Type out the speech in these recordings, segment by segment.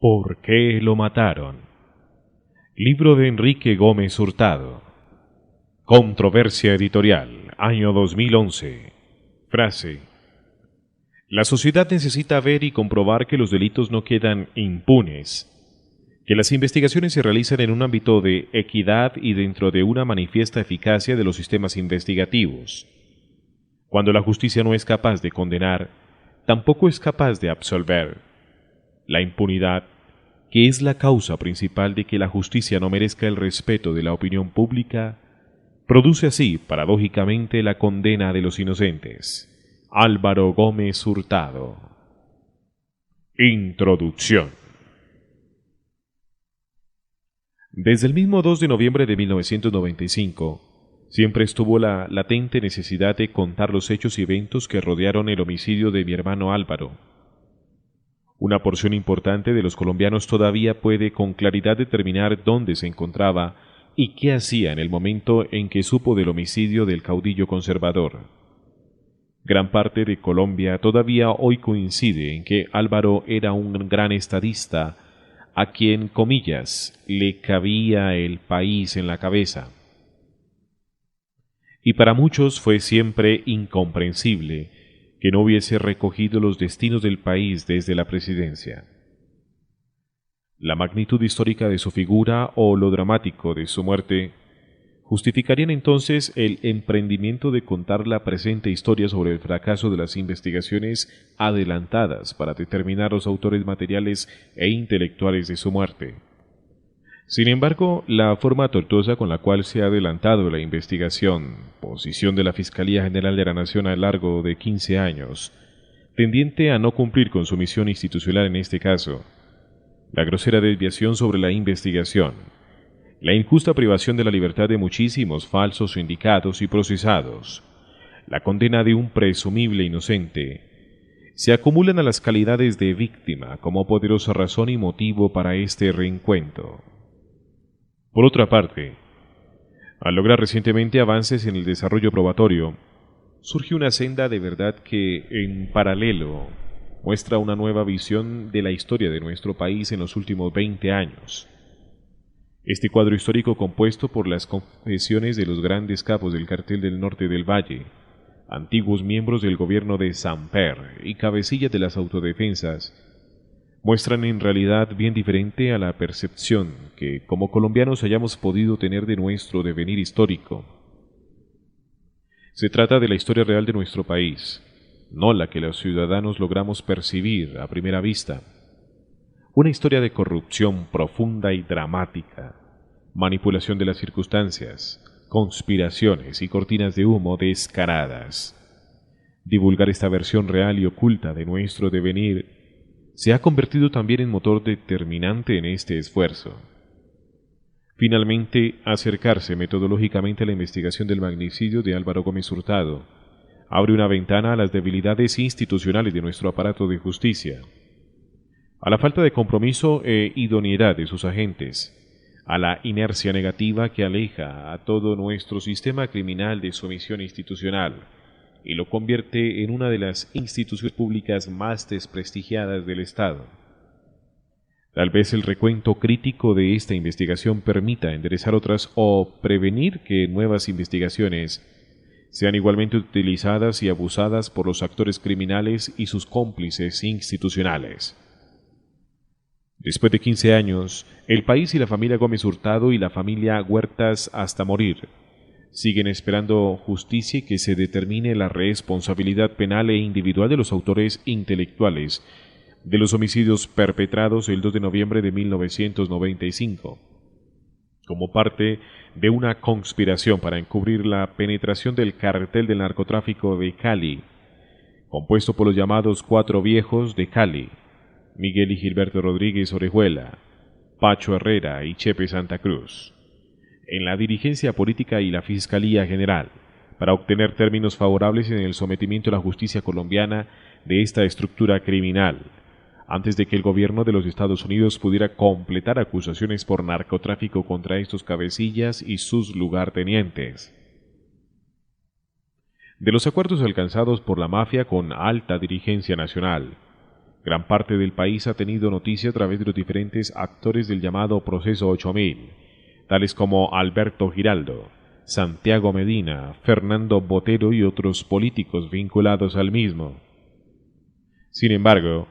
¿Por qué lo mataron? Libro de Enrique Gómez Hurtado. Controversia editorial, año 2011. Frase: la sociedad necesita ver y comprobar que los delitos no quedan impunes, que las investigaciones se realizan en un ámbito de equidad y dentro de una manifiesta eficacia de los sistemas investigativos. Cuando la justicia no es capaz de condenar, tampoco es capaz de absolver. La impunidad, que es la causa principal de que la justicia no merezca el respeto de la opinión pública, produce así, paradójicamente, la condena de los inocentes. Álvaro Gómez Hurtado. Introducción. Desde el mismo 2 de noviembre de 1995, siempre estuvo la latente necesidad de contar los hechos y eventos que rodearon el homicidio de mi hermano Álvaro. Una porción importante de los colombianos todavía puede con claridad determinar dónde se encontraba y qué hacía en el momento en que supo del homicidio del caudillo conservador. Gran parte de Colombia todavía hoy coincide en que Álvaro era un gran estadista a quien, comillas, le cabía el país en la cabeza. Y para muchos fue siempre incomprensible que no hubiese recogido los destinos del país desde la presidencia. La magnitud histórica de su figura o lo dramático de su muerte justificarían entonces el emprendimiento de contar la presente historia sobre el fracaso de las investigaciones adelantadas para determinar los autores materiales e intelectuales de su muerte. Sin embargo, la forma tortuosa con la cual se ha adelantado la investigación, posición de la Fiscalía General de la Nación a lo largo de 15 años, tendiente a no cumplir con su misión institucional en este caso, la grosera desviación sobre la investigación, la injusta privación de la libertad de muchísimos falsos indicados y procesados, la condena de un presumible inocente, se acumulan a las calidades de víctima como poderosa razón y motivo para este reencuentro. Por otra parte, al lograr recientemente avances en el desarrollo probatorio, surge una senda de verdad que, en paralelo, muestra una nueva visión de la historia de nuestro país en los últimos 20 años. Este cuadro histórico, compuesto por las confesiones de los grandes capos del Cartel del Norte del Valle, antiguos miembros del gobierno de Samper y cabecillas de las autodefensas, muestran en realidad bien diferente a la percepción que como colombianos hayamos podido tener de nuestro devenir histórico. Se trata de la historia real de nuestro país, no la que los ciudadanos logramos percibir a primera vista. Una historia de corrupción profunda y dramática, manipulación de las circunstancias, conspiraciones y cortinas de humo descaradas. Divulgar esta versión real y oculta de nuestro devenir se ha convertido también en motor determinante en este esfuerzo. Finalmente, acercarse metodológicamente a la investigación del magnicidio de Álvaro Gómez Hurtado abre una ventana a las debilidades institucionales de nuestro aparato de justicia, a la falta de compromiso e idoneidad de sus agentes, a la inercia negativa que aleja a todo nuestro sistema criminal de su misión institucional y lo convierte en una de las instituciones públicas más desprestigiadas del Estado. Tal vez el recuento crítico de esta investigación permita enderezar otras o prevenir que nuevas investigaciones sean igualmente utilizadas y abusadas por los actores criminales y sus cómplices institucionales. Después de 15 años, el país y la familia Gómez Hurtado y la familia Huertas hasta morir siguen esperando justicia y que se determine la responsabilidad penal e individual de los autores intelectuales de los homicidios perpetrados el 2 de noviembre de 1995, como parte de una conspiración para encubrir la penetración del cartel del narcotráfico de Cali, compuesto por los llamados Cuatro Viejos de Cali, Miguel y Gilberto Rodríguez Orejuela, Pacho Herrera y Chepe Santa Cruz, en la dirigencia política y la Fiscalía General, para obtener términos favorables en el sometimiento a la justicia colombiana de esta estructura criminal, antes de que el gobierno de los Estados Unidos pudiera completar acusaciones por narcotráfico contra estos cabecillas y sus lugartenientes. De los acuerdos alcanzados por la mafia con alta dirigencia nacional, Gran parte del país ha tenido noticia a través de los diferentes actores del llamado Proceso 8000, tales como Alberto Giraldo, Santiago Medina, Fernando Botero y otros políticos vinculados al mismo. Sin embargo,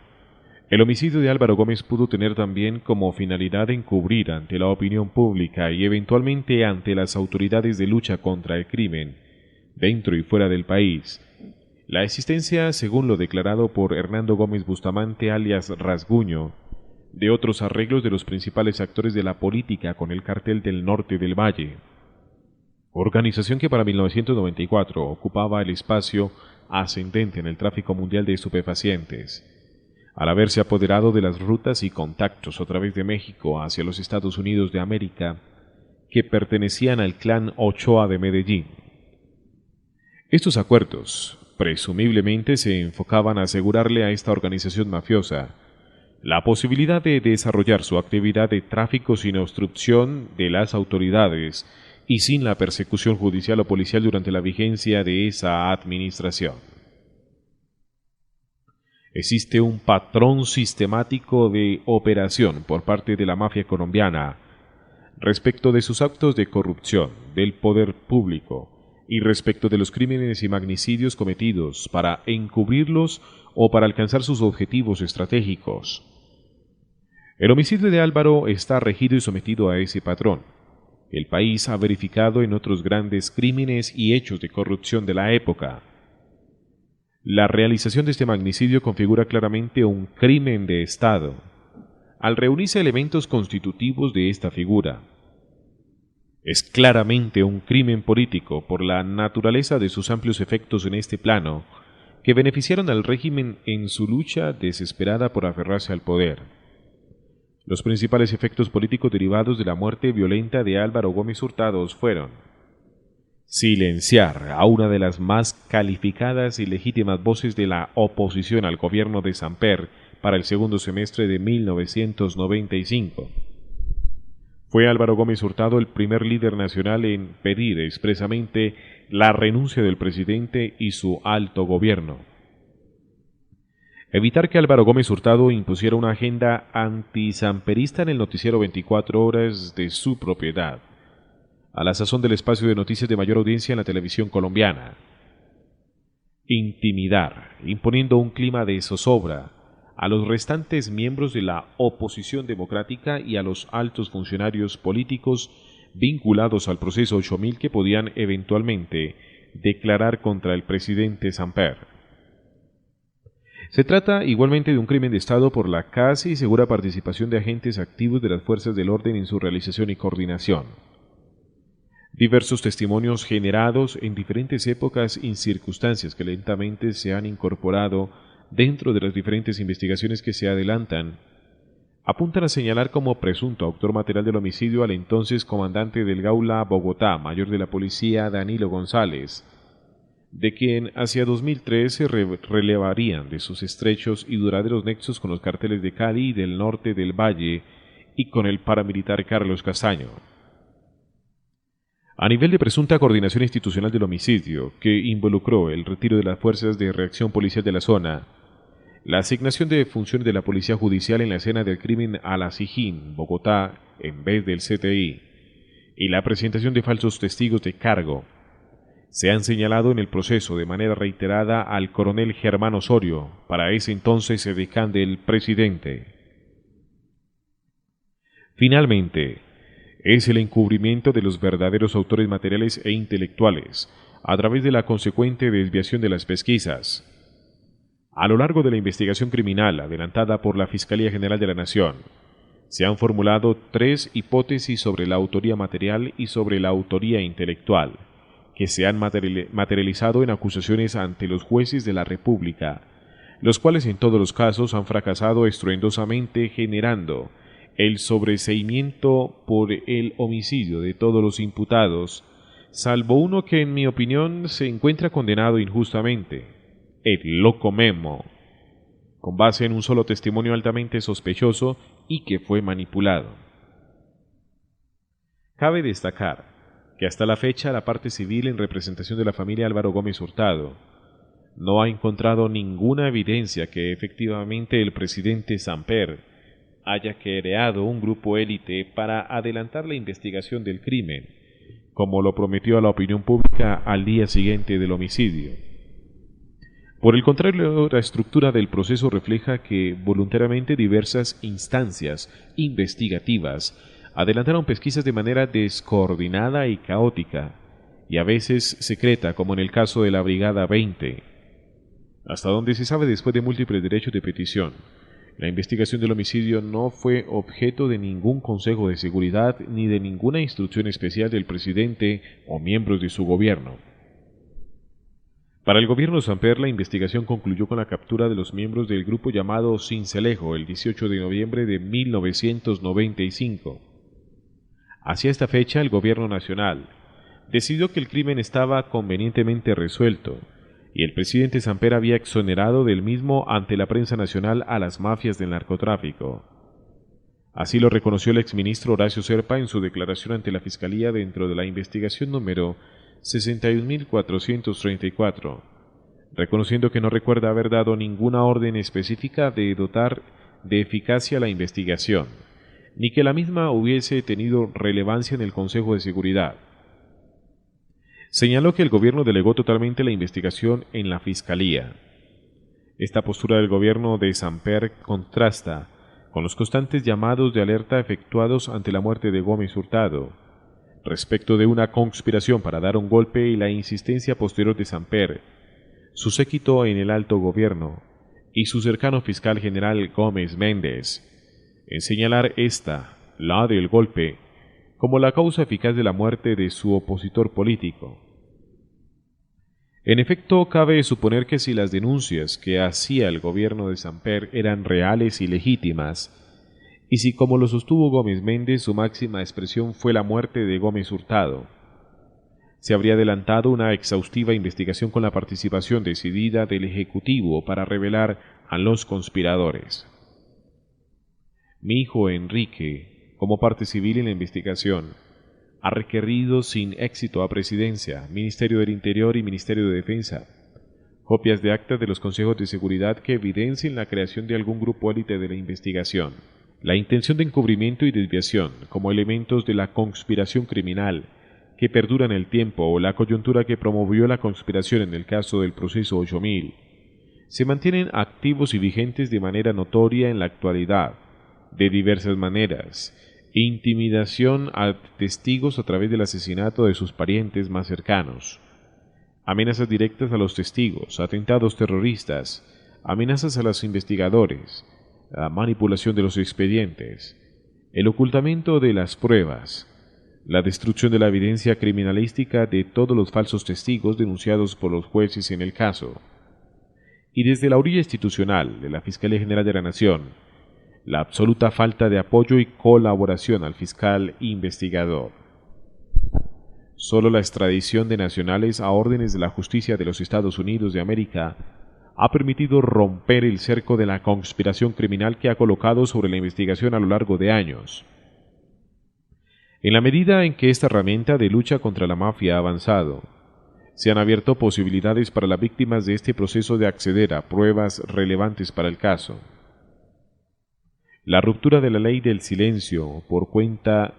el homicidio de Álvaro Gómez pudo tener también como finalidad encubrir ante la opinión pública y eventualmente ante las autoridades de lucha contra el crimen, dentro y fuera del país, la existencia, según lo declarado por Hernando Gómez Bustamante alias Rasguño, de otros arreglos de los principales actores de la política con el Cartel del Norte del Valle, organización que para 1994 ocupaba el espacio ascendente en el tráfico mundial de estupefacientes, al haberse apoderado de las rutas y contactos a través de México hacia los Estados Unidos de América, que pertenecían al clan Ochoa de Medellín. Estos acuerdos, presumiblemente, se enfocaban a asegurarle a esta organización mafiosa la posibilidad de desarrollar su actividad de tráfico sin obstrucción de las autoridades y sin la persecución judicial o policial durante la vigencia de esa administración. Existe un patrón sistemático de operación por parte de la mafia colombiana respecto de sus actos de corrupción del poder público y respecto de los crímenes y magnicidios cometidos para encubrirlos o para alcanzar sus objetivos estratégicos. El homicidio de Álvaro está regido y sometido a ese patrón. El país ha verificado en otros grandes crímenes y hechos de corrupción de la época. La realización de este magnicidio configura claramente un crimen de Estado, al reunirse elementos constitutivos de esta figura. Es claramente un crimen político por la naturaleza de sus amplios efectos en este plano, que beneficiaron al régimen en su lucha desesperada por aferrarse al poder. Los principales efectos políticos derivados de la muerte violenta de Álvaro Gómez Hurtado fueron: silenciar a una de las más calificadas y legítimas voces de la oposición al gobierno de Samper para el segundo semestre de 1995. Fue Álvaro Gómez Hurtado el primer líder nacional en pedir expresamente la renuncia del presidente y su alto gobierno. Evitar que Álvaro Gómez Hurtado impusiera una agenda antisamperista en el noticiero 24 horas de su propiedad, a la sazón del espacio de noticias de mayor audiencia en la televisión colombiana. Intimidar, imponiendo un clima de zozobra a los restantes miembros de la oposición democrática y a los altos funcionarios políticos vinculados al proceso 8000 que podían eventualmente declarar contra el presidente Samper. Se trata igualmente de un crimen de Estado por la casi segura participación de agentes activos de las fuerzas del orden en su realización y coordinación. Diversos testimonios generados en diferentes épocas y circunstancias que lentamente se han incorporado dentro de las diferentes investigaciones que se adelantan, apuntan a señalar como presunto autor material del homicidio al entonces comandante del Gaula Bogotá, mayor de la policía Danilo González, de quien hacia 2003 se relevarían de sus estrechos y duraderos nexos con los carteles de Cali y del norte del Valle y con el paramilitar Carlos Castaño. A nivel de presunta coordinación institucional del homicidio, que involucró el retiro de las fuerzas de reacción policial de la zona, la asignación de funciones de la Policía Judicial en la escena del crimen a la SIJIN, Bogotá, en vez del CTI, y la presentación de falsos testigos de cargo, se han señalado en el proceso de manera reiterada al coronel Germán Osorio, para ese entonces edecán del presidente. Finalmente, es el encubrimiento de los verdaderos autores materiales e intelectuales, a través de la consecuente desviación de las pesquisas. A lo largo de la investigación criminal adelantada por la Fiscalía General de la Nación, se han formulado 3 hipótesis sobre la autoría material y sobre la autoría intelectual, que se han materializado en acusaciones ante los jueces de la República, los cuales en todos los casos han fracasado estruendosamente, generando el sobreseimiento por el homicidio de todos los imputados, salvo uno que en mi opinión se encuentra condenado injustamente, el Loco Memo, con base en un solo testimonio altamente sospechoso y que fue manipulado. Cabe destacar que hasta la fecha la parte civil en representación de la familia Álvaro Gómez Hurtado no ha encontrado ninguna evidencia que efectivamente el presidente Samper haya creado un grupo élite para adelantar la investigación del crimen, como lo prometió a la opinión pública al día siguiente del homicidio. Por el contrario, la estructura del proceso refleja que voluntariamente diversas instancias investigativas adelantaron pesquisas de manera descoordinada y caótica, y a veces secreta, como en el caso de la Brigada 20. Hasta donde se sabe, después de múltiples derechos de petición, la investigación del homicidio no fue objeto de ningún consejo de seguridad ni de ninguna instrucción especial del presidente o miembros de su gobierno. Para el gobierno Samper, la investigación concluyó con la captura de los miembros del grupo llamado Sincelejo el 18 de noviembre de 1995. Hacia esta fecha, el gobierno nacional decidió que el crimen estaba convenientemente resuelto, y el presidente Samper había exonerado del mismo ante la prensa nacional a las mafias del narcotráfico. Así lo reconoció el exministro Horacio Serpa en su declaración ante la Fiscalía dentro de la investigación número 61.434, reconociendo que no recuerda haber dado ninguna orden específica de dotar de eficacia la investigación, ni que la misma hubiese tenido relevancia en el Consejo de Seguridad. Señaló que el gobierno delegó totalmente la investigación en la Fiscalía. Esta postura del gobierno de Samper contrasta con los constantes llamados de alerta efectuados ante la muerte de Gómez Hurtado, respecto de una conspiración para dar un golpe, y la insistencia posterior de Samper, su séquito en el alto gobierno y su cercano fiscal general Gómez Méndez, en señalar la del golpe, como la causa eficaz de la muerte de su opositor político. En efecto, cabe suponer que si las denuncias que hacía el gobierno de Samper eran reales y legítimas, y si, como lo sostuvo Gómez Méndez, su máxima expresión fue la muerte de Gómez Hurtado, se habría adelantado una exhaustiva investigación con la participación decidida del Ejecutivo para revelar a los conspiradores. Mi hijo Enrique, como parte civil en la investigación, ha requerido sin éxito a Presidencia, Ministerio del Interior y Ministerio de Defensa copias de actas de los consejos de seguridad que evidencien la creación de algún grupo élite de la investigación, la intención de encubrimiento y desviación como elementos de la conspiración criminal que perdura en el tiempo, o la coyuntura que promovió la conspiración en el caso del proceso 8000, se mantienen activos y vigentes de manera notoria en la actualidad, de diversas maneras: intimidación a testigos a través del asesinato de sus parientes más cercanos, amenazas directas a los testigos, atentados terroristas, amenazas a los investigadores, la manipulación de los expedientes, el ocultamiento de las pruebas, la destrucción de la evidencia criminalística de todos los falsos testigos denunciados por los jueces en el caso, y desde la orilla institucional de la Fiscalía General de la Nación, la absoluta falta de apoyo y colaboración al fiscal investigador. Solo la extradición de nacionales a órdenes de la justicia de los Estados Unidos de América ha permitido romper el cerco de la conspiración criminal que ha colocado sobre la investigación a lo largo de años. En la medida en que esta herramienta de lucha contra la mafia ha avanzado, se han abierto posibilidades para las víctimas de este proceso de acceder a pruebas relevantes para el caso. La ruptura de la ley del silencio por cuenta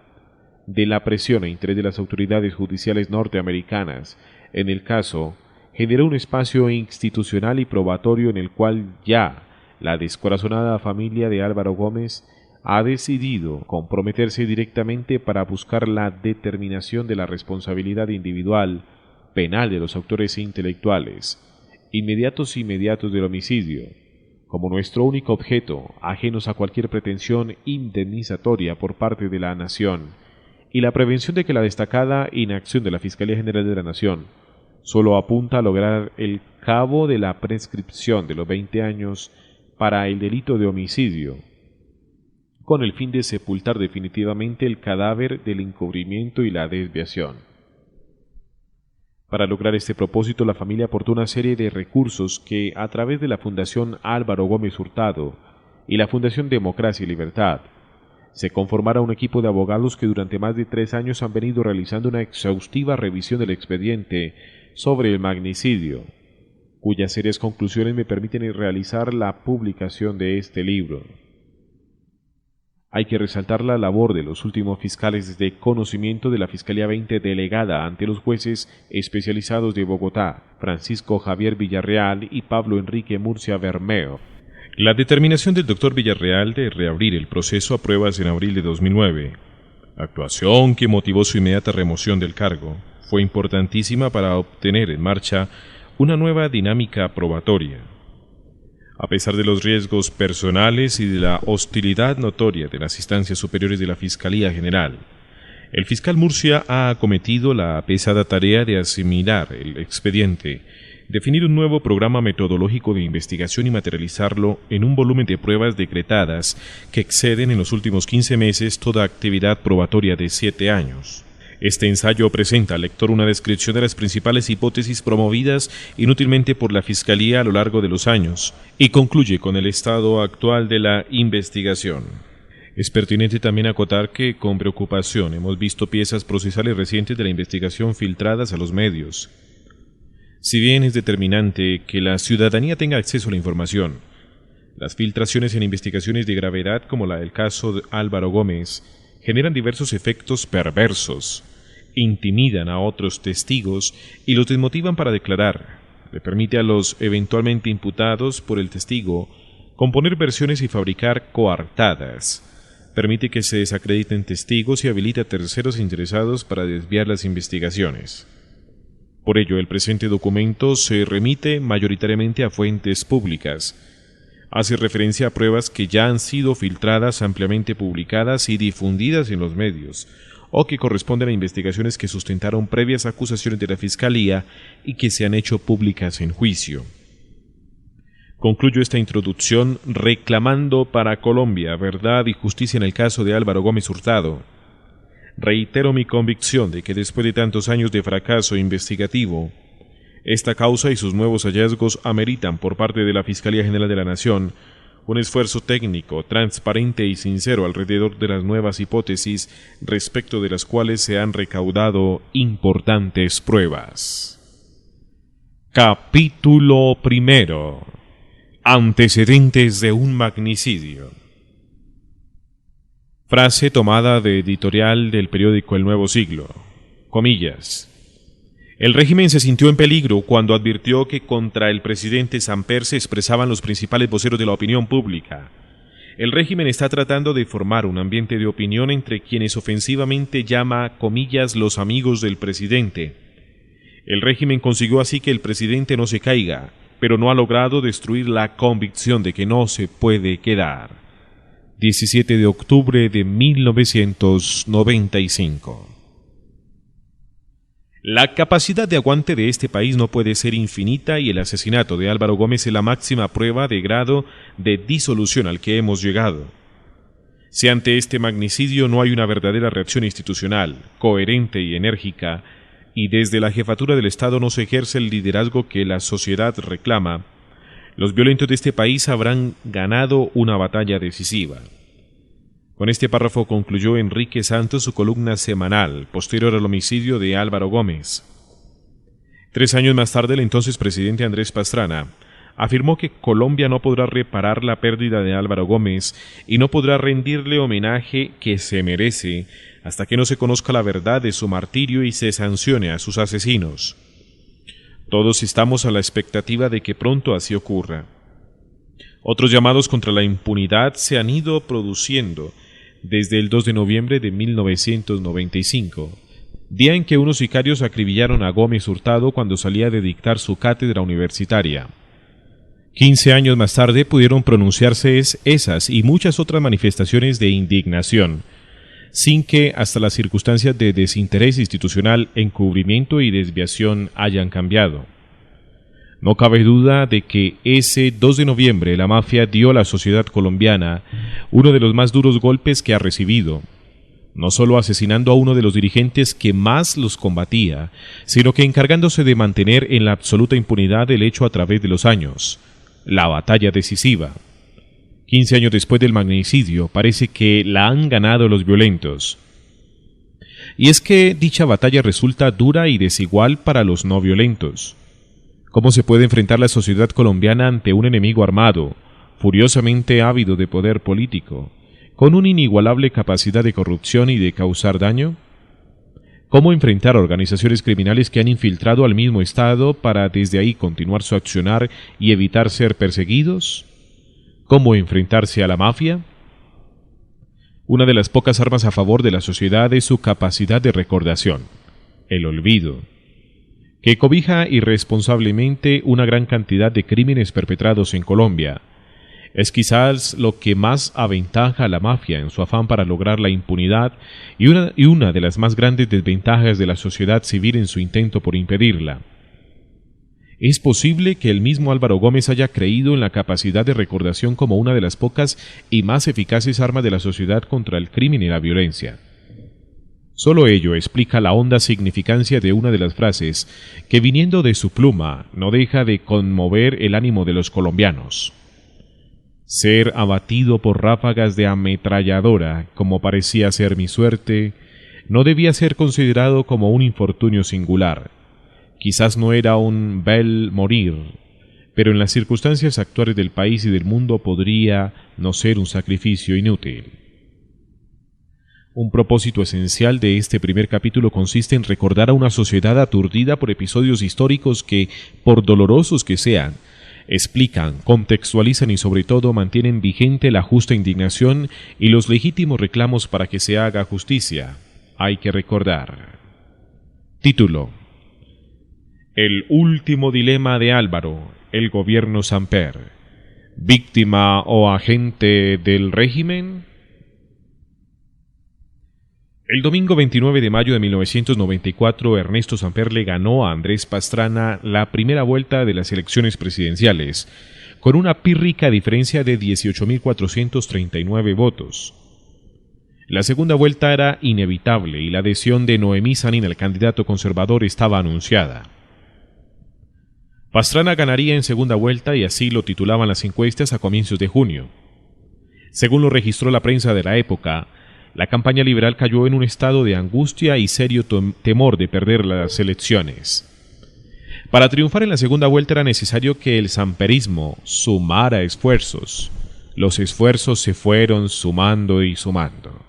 de la presión e interés de las autoridades judiciales norteamericanas en el caso generó un espacio institucional y probatorio en el cual ya la descorazonada familia de Álvaro Gómez ha decidido comprometerse directamente para buscar la determinación de la responsabilidad individual penal de los autores intelectuales, inmediatos del homicidio, como nuestro único objeto, ajenos a cualquier pretensión indemnizatoria por parte de la nación, y la prevención de que la destacada inacción de la Fiscalía General de la Nación solo apunta a lograr el cabo de la prescripción de los 20 años para el delito de homicidio, con el fin de sepultar definitivamente el cadáver del encubrimiento y la desviación. Para lograr este propósito, la familia aportó una serie de recursos que, a través de la Fundación Álvaro Gómez Hurtado y la Fundación Democracia y Libertad, se conformara un equipo de abogados que durante más de 3 años han venido realizando una exhaustiva revisión del expediente sobre el magnicidio, cuyas serias conclusiones me permiten realizar la publicación de este libro. Hay que resaltar la labor de los últimos fiscales de conocimiento de la Fiscalía 20 delegada ante los jueces especializados de Bogotá, Francisco Javier Villarreal y Pablo Enrique Murcia Bermeo. La determinación del doctor Villarreal de reabrir el proceso a pruebas en abril de 2009, actuación que motivó su inmediata remoción del cargo, fue importantísima para obtener en marcha una nueva dinámica probatoria. A pesar de los riesgos personales y de la hostilidad notoria de las instancias superiores de la Fiscalía General, el fiscal Murcia ha acometido la pesada tarea de asimilar el expediente, definir un nuevo programa metodológico de investigación y materializarlo en un volumen de pruebas decretadas que exceden en los últimos 15 meses toda actividad probatoria de 7 años. Este ensayo presenta al lector una descripción de las principales hipótesis promovidas inútilmente por la Fiscalía a lo largo de los años y concluye con el estado actual de la investigación. Es pertinente también acotar que, con preocupación, hemos visto piezas procesales recientes de la investigación filtradas a los medios. Si bien es determinante que la ciudadanía tenga acceso a la información, las filtraciones en investigaciones de gravedad como la del caso de Álvaro Gómez generan diversos efectos perversos, intimidan a otros testigos y los desmotivan para declarar. Le permite a los eventualmente imputados por el testigo componer versiones y fabricar coartadas. Permite que se desacrediten testigos y habilita a terceros interesados para desviar las investigaciones. Por ello, el presente documento se remite mayoritariamente a fuentes públicas. Hace referencia a pruebas que ya han sido filtradas, ampliamente publicadas y difundidas en los medios, o que corresponden a investigaciones que sustentaron previas acusaciones de la Fiscalía y que se han hecho públicas en juicio. Concluyo esta introducción reclamando para Colombia verdad y justicia en el caso de Álvaro Gómez Hurtado. Reitero mi convicción de que después de tantos años de fracaso investigativo, esta causa y sus nuevos hallazgos ameritan por parte de la Fiscalía General de la Nación un esfuerzo técnico, transparente y sincero alrededor de las nuevas hipótesis respecto de las cuales se han recaudado importantes pruebas. Capítulo 1. Antecedentes de un magnicidio. Frase tomada de editorial del periódico El Nuevo Siglo. Comillas. El régimen se sintió en peligro cuando advirtió que contra el presidente Samper se expresaban los principales voceros de la opinión pública. El régimen está tratando de formar un ambiente de opinión entre quienes ofensivamente llama, comillas, los amigos del presidente. El régimen consiguió así que el presidente no se caiga, pero no ha logrado destruir la convicción de que no se puede quedar. 17 de octubre de 1995. La capacidad de aguante de este país no puede ser infinita y el asesinato de Álvaro Gómez es la máxima prueba de grado de disolución al que hemos llegado. Si ante este magnicidio no hay una verdadera reacción institucional, coherente y enérgica, y desde la jefatura del Estado no se ejerce el liderazgo que la sociedad reclama, los violentos de este país habrán ganado una batalla decisiva. Con este párrafo concluyó Enrique Santos su columna semanal, posterior al homicidio de Álvaro Gómez. 3 años más tarde, el entonces presidente Andrés Pastrana afirmó que Colombia no podrá reparar la pérdida de Álvaro Gómez y no podrá rendirle homenaje que se merece hasta que no se conozca la verdad de su martirio y se sancione a sus asesinos. Todos estamos a la expectativa de que pronto así ocurra. Otros llamados contra la impunidad se han ido produciendo desde el 2 de noviembre de 1995, día en que unos sicarios acribillaron a Gómez Hurtado cuando salía de dictar su cátedra universitaria. 15 años más tarde pudieron pronunciarse esas y muchas otras manifestaciones de indignación, sin que hasta las circunstancias de desinterés institucional, encubrimiento y desviación hayan cambiado. No cabe duda de que ese 2 de noviembre la mafia dio a la sociedad colombiana uno de los más duros golpes que ha recibido, no solo asesinando a uno de los dirigentes que más los combatía, sino que encargándose de mantener en la absoluta impunidad el hecho a través de los años, la batalla decisiva. 15 años después del magnicidio, parece que la han ganado los violentos. Y es que dicha batalla resulta dura y desigual para los no violentos. ¿Cómo se puede enfrentar la sociedad colombiana ante un enemigo armado, furiosamente ávido de poder político, con una inigualable capacidad de corrupción y de causar daño? ¿Cómo enfrentar a organizaciones criminales que han infiltrado al mismo Estado para desde ahí continuar su accionar y evitar ser perseguidos? ¿Cómo enfrentarse a la mafia? Una de las pocas armas a favor de la sociedad es su capacidad de recordación, el olvido, que cobija irresponsablemente una gran cantidad de crímenes perpetrados en Colombia. Es quizás lo que más aventaja a la mafia en su afán para lograr la impunidad y una de las más grandes desventajas de la sociedad civil en su intento por impedirla. Es posible que el mismo Álvaro Gómez haya creído en la capacidad de recordación como una de las pocas y más eficaces armas de la sociedad contra el crimen y la violencia. Solo ello explica la honda significancia de una de las frases que, viniendo de su pluma, no deja de conmover el ánimo de los colombianos. Ser abatido por ráfagas de ametralladora, como parecía ser mi suerte, no debía ser considerado como un infortunio singular. Quizás no era un bel morir, pero en las circunstancias actuales del país y del mundo podría no ser un sacrificio inútil. Un propósito esencial de este primer capítulo consiste en recordar a una sociedad aturdida por episodios históricos que, por dolorosos que sean, explican, contextualizan y sobre todo mantienen vigente la justa indignación y los legítimos reclamos para que se haga justicia. Hay que recordar. Título: El último dilema de Álvaro, el gobierno Samper. ¿Víctima o agente del régimen? El domingo 29 de mayo de 1994, Ernesto Samper le ganó a Andrés Pastrana la primera vuelta de las elecciones presidenciales, con una pírrica diferencia de 18.439 votos. La segunda vuelta era inevitable y la adhesión de Noemí Sanín al candidato conservador estaba anunciada. Pastrana ganaría en segunda vuelta y así lo titulaban las encuestas a comienzos de junio. Según lo registró la prensa de la época, la campaña liberal cayó en un estado de angustia y serio temor de perder las elecciones. Para triunfar en la segunda vuelta era necesario que el samperismo sumara esfuerzos. Los esfuerzos se fueron sumando y sumando.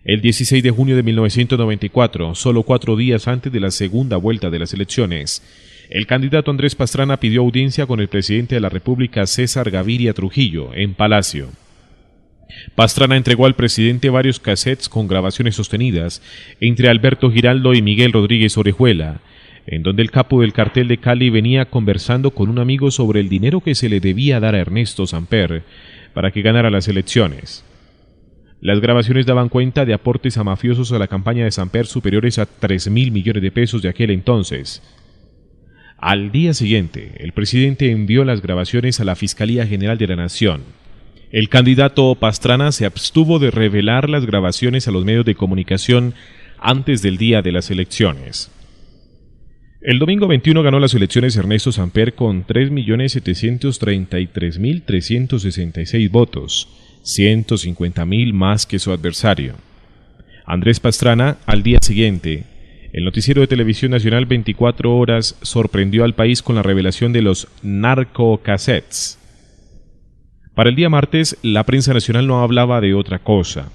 El 16 de junio de 1994, solo 4 días antes de la segunda vuelta de las elecciones, el candidato Andrés Pastrana pidió audiencia con el presidente de la República, César Gaviria Trujillo, en Palacio. Pastrana entregó al presidente varios cassettes con grabaciones sostenidas entre Alberto Giraldo y Miguel Rodríguez Orejuela, en donde el capo del cartel de Cali venía conversando con un amigo sobre el dinero que se le debía dar a Ernesto Samper para que ganara las elecciones. Las grabaciones daban cuenta de aportes a mafiosos a la campaña de Samper superiores a 3.000 millones de pesos de aquel entonces. Al día siguiente, el presidente envió las grabaciones a la Fiscalía General de la Nación. El candidato Pastrana se abstuvo de revelar las grabaciones a los medios de comunicación antes del día de las elecciones. El domingo 21 ganó las elecciones Ernesto Samper con 3.733.366 votos, 150.000 más que su adversario. Andrés Pastrana, al día siguiente, el noticiero de Televisión Nacional 24 Horas sorprendió al país con la revelación de los narcocassettes. Para el día martes, la prensa nacional no hablaba de otra cosa.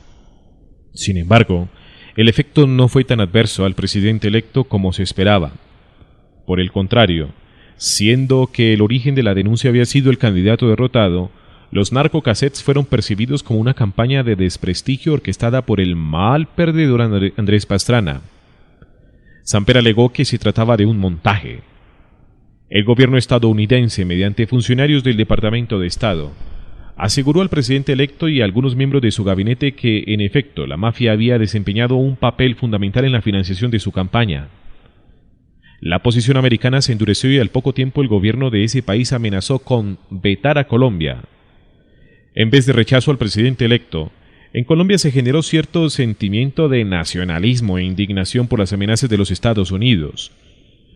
Sin embargo, el efecto no fue tan adverso al presidente electo como se esperaba. Por el contrario, siendo que el origen de la denuncia había sido el candidato derrotado, los narcocassettes fueron percibidos como una campaña de desprestigio orquestada por el mal perdedor Andrés Pastrana. Samper alegó que se trataba de un montaje. El gobierno estadounidense, mediante funcionarios del Departamento de Estado, aseguró al presidente electo y a algunos miembros de su gabinete que, en efecto, la mafia había desempeñado un papel fundamental en la financiación de su campaña. La posición americana se endureció y al poco tiempo el gobierno de ese país amenazó con vetar a Colombia. En vez de rechazo al presidente electo, en Colombia se generó cierto sentimiento de nacionalismo e indignación por las amenazas de los Estados Unidos.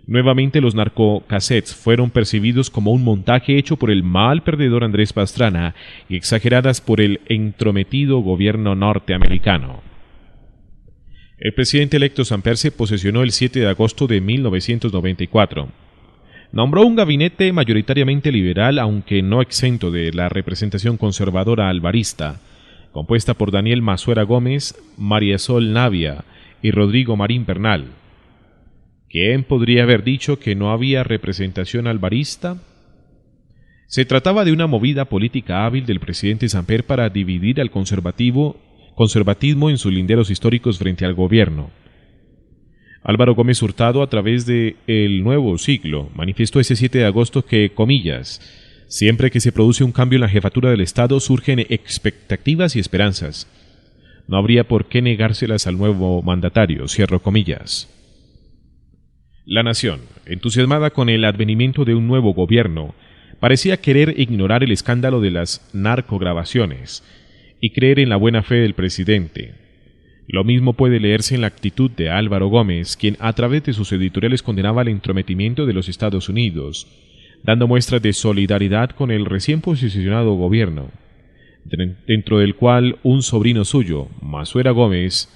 Nuevamente los narcocassettes fueron percibidos como un montaje hecho por el mal perdedor Andrés Pastrana y exageradas por el entrometido gobierno norteamericano. El presidente electo Samper se posesionó el 7 de agosto de 1994. Nombró un gabinete mayoritariamente liberal, aunque no exento de la representación conservadora alvarista, compuesta por Daniel Masuera Gómez, María Sol Navia y Rodrigo Marín Bernal. ¿Quién podría haber dicho que no había representación alvarista? Se trataba de una movida política hábil del presidente Samper para dividir al conservatismo en sus linderos históricos frente al gobierno. Álvaro Gómez Hurtado, a través de El Nuevo Siglo, manifestó ese 7 de agosto que, comillas, siempre que se produce un cambio en la jefatura del Estado surgen expectativas y esperanzas. No habría por qué negárselas al nuevo mandatario, cierro comillas. La nación, entusiasmada con el advenimiento de un nuevo gobierno, parecía querer ignorar el escándalo de las narcograbaciones y creer en la buena fe del presidente. Lo mismo puede leerse en la actitud de Álvaro Gómez, quien a través de sus editoriales condenaba el entrometimiento de los Estados Unidos, dando muestras de solidaridad con el recién posicionado gobierno, dentro del cual un sobrino suyo, Masuera Gómez,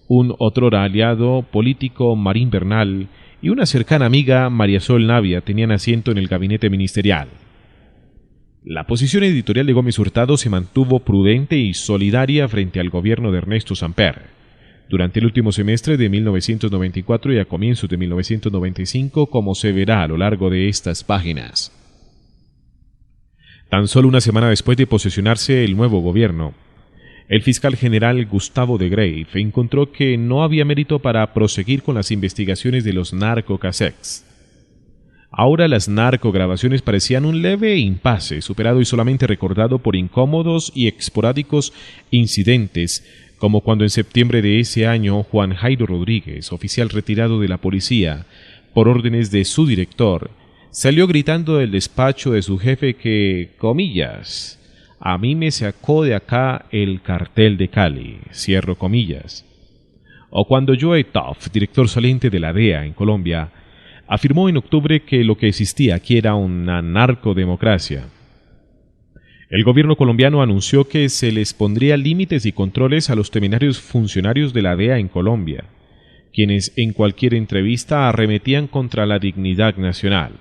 un otrora aliado político, Marín Bernal, y una cercana amiga, María Sol Navia, tenían asiento en el gabinete ministerial. La posición editorial de Gómez Hurtado se mantuvo prudente y solidaria frente al gobierno de Ernesto Samper. Durante el último semestre de 1994 y a comienzos de 1995, como se verá a lo largo de estas páginas. Tan solo una semana después de posesionarse el nuevo gobierno, el fiscal general Gustavo de Grave encontró que no había mérito para proseguir con las investigaciones de los narcocassettes. Ahora las narcograbaciones parecían un leve impasse, superado y solamente recordado por incómodos y esporádicos incidentes, como cuando en septiembre de ese año Juan Jairo Rodríguez, oficial retirado de la policía, por órdenes de su director, salió gritando del despacho de su jefe que, comillas, a mí me sacó de acá el cartel de Cali, cierro comillas. O cuando Joe Toff, director saliente de la DEA en Colombia, afirmó en octubre que lo que existía aquí era una narcodemocracia. El gobierno colombiano anunció que se les pondría límites y controles a los temerarios funcionarios de la DEA en Colombia, quienes en cualquier entrevista arremetían contra la dignidad nacional.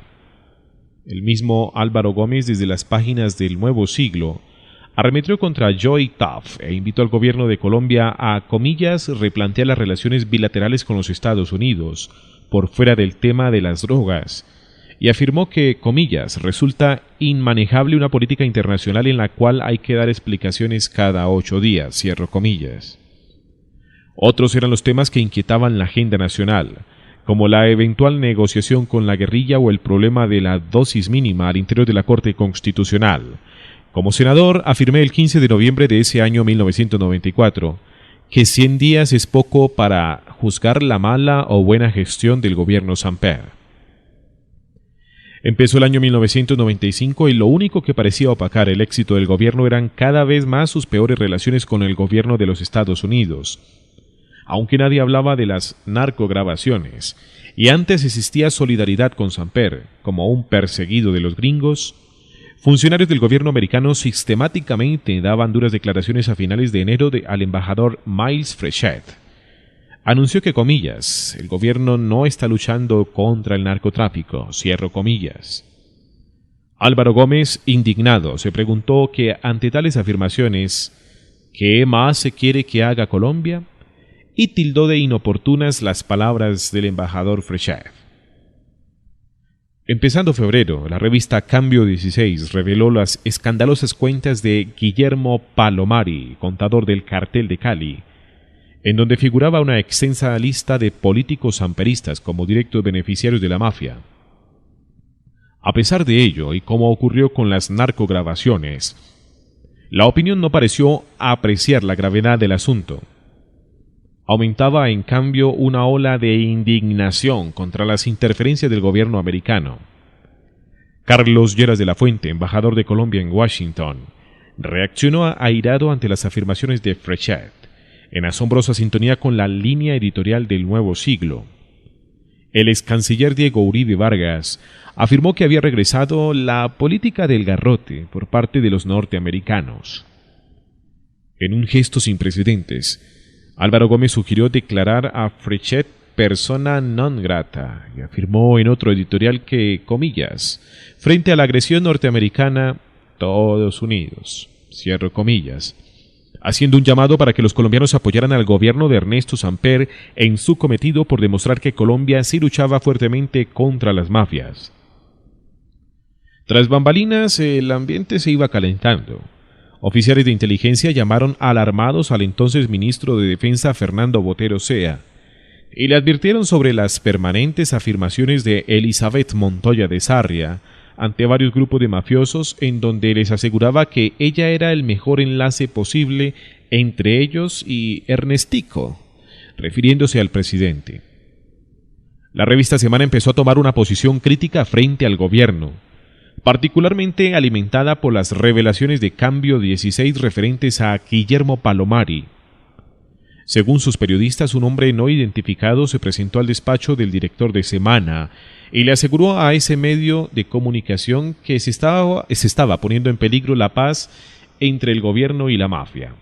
El mismo Álvaro Gómez, desde las páginas del Nuevo Siglo, arremetió contra Joe Toff e invitó al gobierno de Colombia a, comillas, replantear las relaciones bilaterales con los Estados Unidos, por fuera del tema de las drogas, y afirmó que, comillas, resulta inmanejable una política internacional en la cual hay que dar explicaciones cada 8 días, cierro comillas. Otros eran los temas que inquietaban la agenda nacional, como la eventual negociación con la guerrilla o el problema de la dosis mínima al interior de la Corte Constitucional. Como senador, afirmé el 15 de noviembre de ese año 1994, que 100 días es poco para juzgar la mala o buena gestión del gobierno Samper. Empezó el año 1995 y lo único que parecía opacar el éxito del gobierno eran cada vez más sus peores relaciones con el gobierno de los Estados Unidos. Aunque nadie hablaba de las narcograbaciones, y antes existía solidaridad con Samper, como un perseguido de los gringos, funcionarios del gobierno americano sistemáticamente daban duras declaraciones a finales de enero al embajador Miles Frechet. Anunció que, comillas, el gobierno no está luchando contra el narcotráfico, cierro comillas. Álvaro Gómez, indignado, se preguntó que ante tales afirmaciones, ¿qué más se quiere que haga Colombia? Y tildó de inoportunas las palabras del embajador Frechet. Empezando febrero, la revista Cambio 16 reveló las escandalosas cuentas de Guillermo Palomari, contador del cartel de Cali, en donde figuraba una extensa lista de políticos samperistas como directos beneficiarios de la mafia. A pesar de ello, y como ocurrió con las narcograbaciones, la opinión no pareció apreciar la gravedad del asunto. Aumentaba en cambio una ola de indignación contra las interferencias del gobierno americano. Carlos Lleras de la Fuente, embajador de Colombia en Washington, reaccionó airado ante las afirmaciones de Frechet, en asombrosa sintonía con la línea editorial del Nuevo Siglo. El ex canciller Diego Uribe Vargas afirmó que había regresado la política del garrote por parte de los norteamericanos. En un gesto sin precedentes, Álvaro Gómez sugirió declarar a Frechet persona non grata y afirmó en otro editorial que, comillas, frente a la agresión norteamericana, todos unidos, cierro comillas, haciendo un llamado para que los colombianos apoyaran al gobierno de Ernesto Samper en su cometido por demostrar que Colombia sí luchaba fuertemente contra las mafias. Tras bambalinas, el ambiente se iba calentando. Oficiales de inteligencia llamaron alarmados al entonces ministro de Defensa Fernando Botero Sea y le advirtieron sobre las permanentes afirmaciones de Elizabeth Montoya de Sarria ante varios grupos de mafiosos en donde les aseguraba que ella era el mejor enlace posible entre ellos y Ernestico, refiriéndose al presidente. La revista Semana empezó a tomar una posición crítica frente al gobierno, particularmente alimentada por las revelaciones de Cambio 16 referentes a Guillermo Palomari. Según sus periodistas, un hombre no identificado se presentó al despacho del director de Semana y le aseguró a ese medio de comunicación que se estaba poniendo en peligro la paz entre el gobierno y la mafia.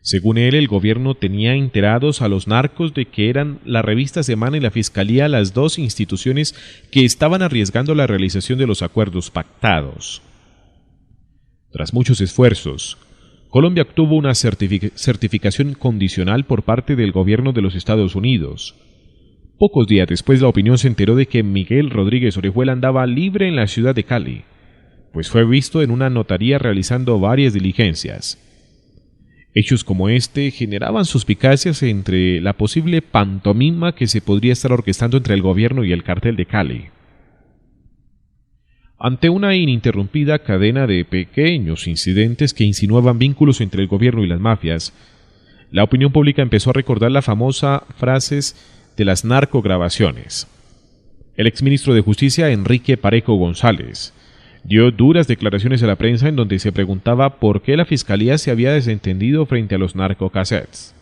Según él, el gobierno tenía enterados a los narcos de que eran la revista Semana y la Fiscalía las dos instituciones que estaban arriesgando la realización de los acuerdos pactados. Tras muchos esfuerzos, Colombia obtuvo una certificación condicional por parte del gobierno de los Estados Unidos. Pocos días después, la opinión se enteró de que Miguel Rodríguez Orejuela andaba libre en la ciudad de Cali, pues fue visto en una notaría realizando varias diligencias. Hechos como este generaban suspicacias entre la posible pantomima que se podría estar orquestando entre el gobierno y el cartel de Cali. Ante una ininterrumpida cadena de pequeños incidentes que insinuaban vínculos entre el gobierno y las mafias, la opinión pública empezó a recordar la famosa frases de las narcograbaciones. El exministro de Justicia, Enrique Parejo González, dio duras declaraciones a la prensa en donde se preguntaba por qué la Fiscalía se había desentendido frente a los narcocassettes.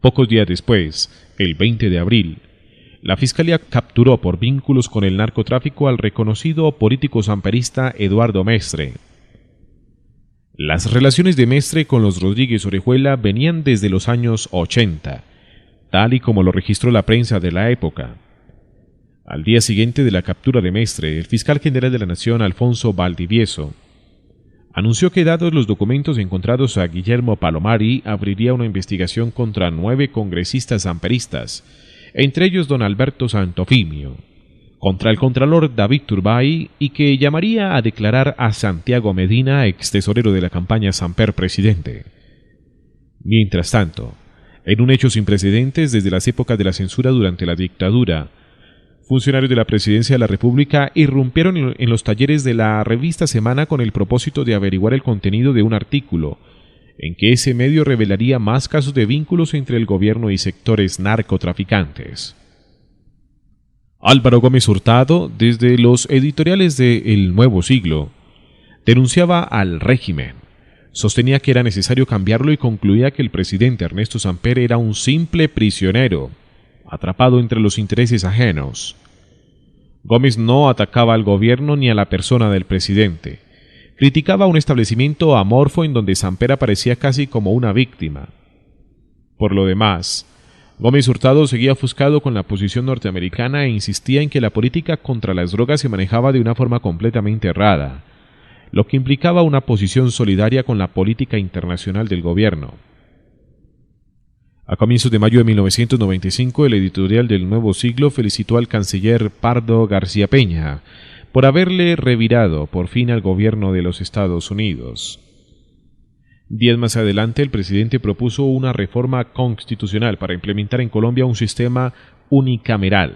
Pocos días después, el 20 de abril, la Fiscalía capturó por vínculos con el narcotráfico al reconocido político samperista Eduardo Mestre. Las relaciones de Mestre con los Rodríguez Orejuela venían desde los años 80, tal y como lo registró la prensa de la época. Al día siguiente de la captura de Mestre, el fiscal general de la Nación, Alfonso Valdivieso, anunció que, dados los documentos encontrados a Guillermo Palomari, abriría una investigación contra 9 congresistas samperistas, entre ellos don Alberto Santofimio, contra el contralor David Turbay, y que llamaría a declarar a Santiago Medina, ex tesorero de la campaña Samper presidente. Mientras tanto, en un hecho sin precedentes desde las épocas de la censura durante la dictadura, funcionarios de la Presidencia de la República irrumpieron en los talleres de la revista Semana con el propósito de averiguar el contenido de un artículo en que ese medio revelaría más casos de vínculos entre el gobierno y sectores narcotraficantes. Álvaro Gómez Hurtado, desde los editoriales de El Nuevo Siglo, denunciaba al régimen, sostenía que era necesario cambiarlo y concluía que el presidente Ernesto Samper era un simple prisionero, atrapado entre los intereses ajenos. Gómez no atacaba al gobierno ni a la persona del presidente. Criticaba un establecimiento amorfo en donde Samper aparecía casi como una víctima. Por lo demás, Gómez Hurtado seguía ofuscado con la posición norteamericana e insistía en que la política contra las drogas se manejaba de una forma completamente errada, lo que implicaba una posición solidaria con la política internacional del gobierno. A comienzos de mayo de 1995, el editorial del Nuevo Siglo felicitó al canciller Pardo García Peña por haberle revirado por fin al gobierno de los Estados Unidos. Días más adelante, el presidente propuso una reforma constitucional para implementar en Colombia un sistema unicameral,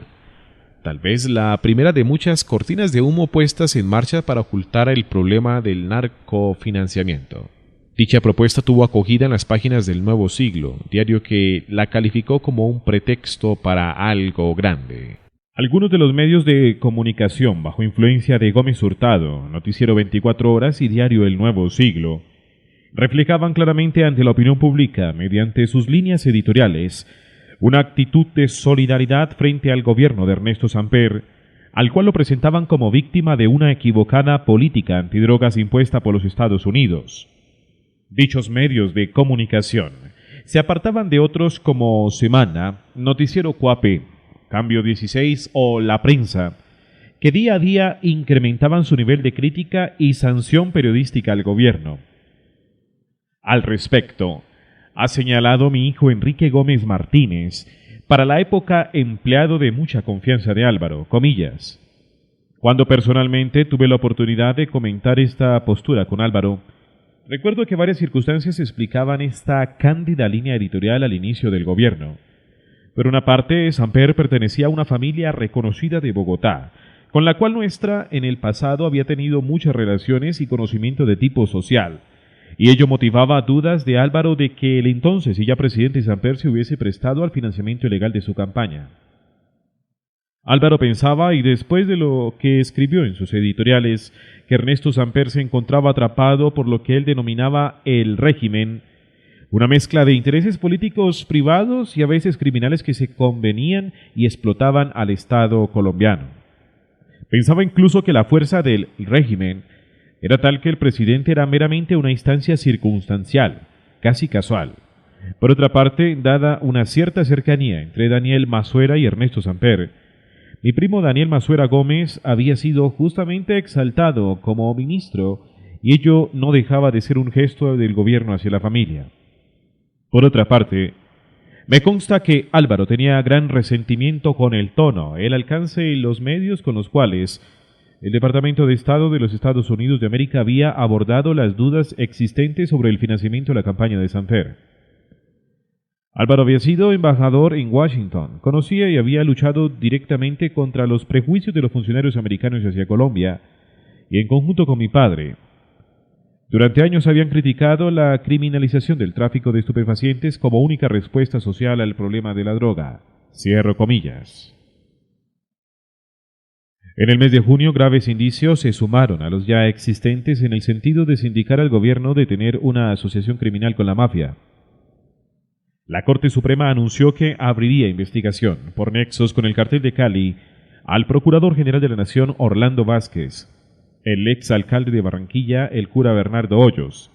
tal vez la primera de muchas cortinas de humo puestas en marcha para ocultar el problema del narcofinanciamiento. Dicha propuesta tuvo acogida en las páginas del Nuevo Siglo, diario que la calificó como un pretexto para algo grande. Algunos de los medios de comunicación bajo influencia de Gómez Hurtado, Noticiero 24 Horas y Diario El Nuevo Siglo, reflejaban claramente ante la opinión pública, mediante sus líneas editoriales, una actitud de solidaridad frente al gobierno de Ernesto Samper, al cual lo presentaban como víctima de una equivocada política antidrogas impuesta por los Estados Unidos. Dichos medios de comunicación se apartaban de otros como Semana, Noticiero Coape, Cambio 16 o La Prensa, que día a día incrementaban su nivel de crítica y sanción periodística al gobierno. Al respecto, ha señalado mi hijo Enrique Gómez Martínez, para la época empleado de mucha confianza de Álvaro, comillas. Cuando personalmente tuve la oportunidad de comentar esta postura con Álvaro, recuerdo que varias circunstancias explicaban esta cándida línea editorial al inicio del gobierno. Por una parte, Samper pertenecía a una familia reconocida de Bogotá, con la cual nuestra en el pasado había tenido muchas relaciones y conocimiento de tipo social, y ello motivaba dudas de Álvaro de que el entonces y ya presidente Samper se hubiese prestado al financiamiento ilegal de su campaña. Álvaro pensaba, y después de lo que escribió en sus editoriales, que Ernesto Samper se encontraba atrapado por lo que él denominaba el régimen, una mezcla de intereses políticos privados y a veces criminales que se convenían y explotaban al Estado colombiano. Pensaba incluso que la fuerza del régimen era tal que el presidente era meramente una instancia circunstancial, casi casual. Por otra parte, dada una cierta cercanía entre Daniel Mazuera y Ernesto Samper, mi primo Daniel Mazuera Gómez había sido justamente exaltado como ministro y ello no dejaba de ser un gesto del gobierno hacia la familia. Por otra parte, me consta que Álvaro tenía gran resentimiento con el tono, el alcance y los medios con los cuales el Departamento de Estado de los Estados Unidos de América había abordado las dudas existentes sobre el financiamiento de la campaña de Samper. Álvaro había sido embajador en Washington, conocía y había luchado directamente contra los prejuicios de los funcionarios americanos hacia Colombia, y en conjunto con mi padre. Durante años habían criticado la criminalización del tráfico de estupefacientes como única respuesta social al problema de la droga. Cierro comillas. En el mes de junio, graves indicios se sumaron a los ya existentes en el sentido de sindicar al gobierno de tener una asociación criminal con la mafia. La Corte Suprema anunció que abriría investigación por nexos con el cartel de Cali al Procurador General de la Nación Orlando Vázquez, el exalcalde de Barranquilla, el cura Bernardo Hoyos.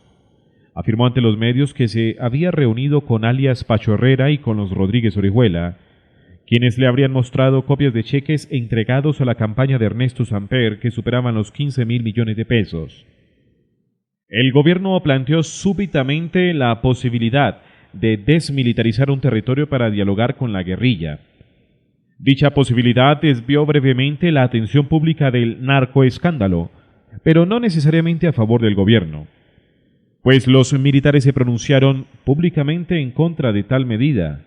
Afirmó ante los medios que se había reunido con alias Pacho Herrera y con los Rodríguez Orihuela, quienes le habrían mostrado copias de cheques entregados a la campaña de Ernesto Samper que superaban los 15.000 millones de pesos. El gobierno planteó súbitamente la posibilidad de desmilitarizar un territorio para dialogar con la guerrilla. Dicha posibilidad desvió brevemente la atención pública del narcoescándalo, pero no necesariamente a favor del gobierno, pues los militares se pronunciaron públicamente en contra de tal medida.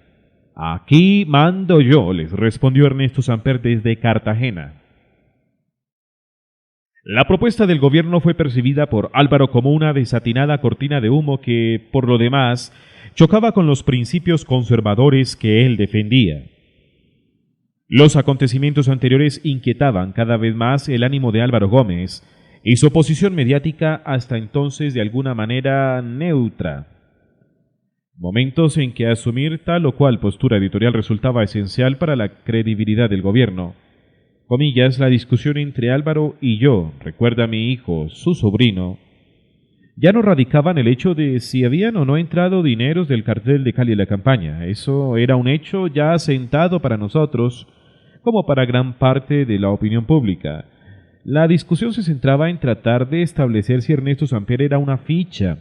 Aquí mando yo, les respondió Ernesto Samper desde Cartagena. La propuesta del gobierno fue percibida por Álvaro como una desatinada cortina de humo que, por lo demás, chocaba con los principios conservadores que él defendía. Los acontecimientos anteriores inquietaban cada vez más el ánimo de Álvaro Gómez y su posición mediática hasta entonces de alguna manera neutra. Momentos en que asumir tal o cual postura editorial resultaba esencial para la credibilidad del gobierno. Comillas, la discusión entre Álvaro y yo, recuerda mi hijo, su sobrino, ya no radicaba en el hecho de si habían o no entrado dineros del cartel de Cali en la campaña. Eso era un hecho ya asentado para nosotros, como para gran parte de la opinión pública. La discusión se centraba en tratar de establecer si Ernesto Samper era una ficha,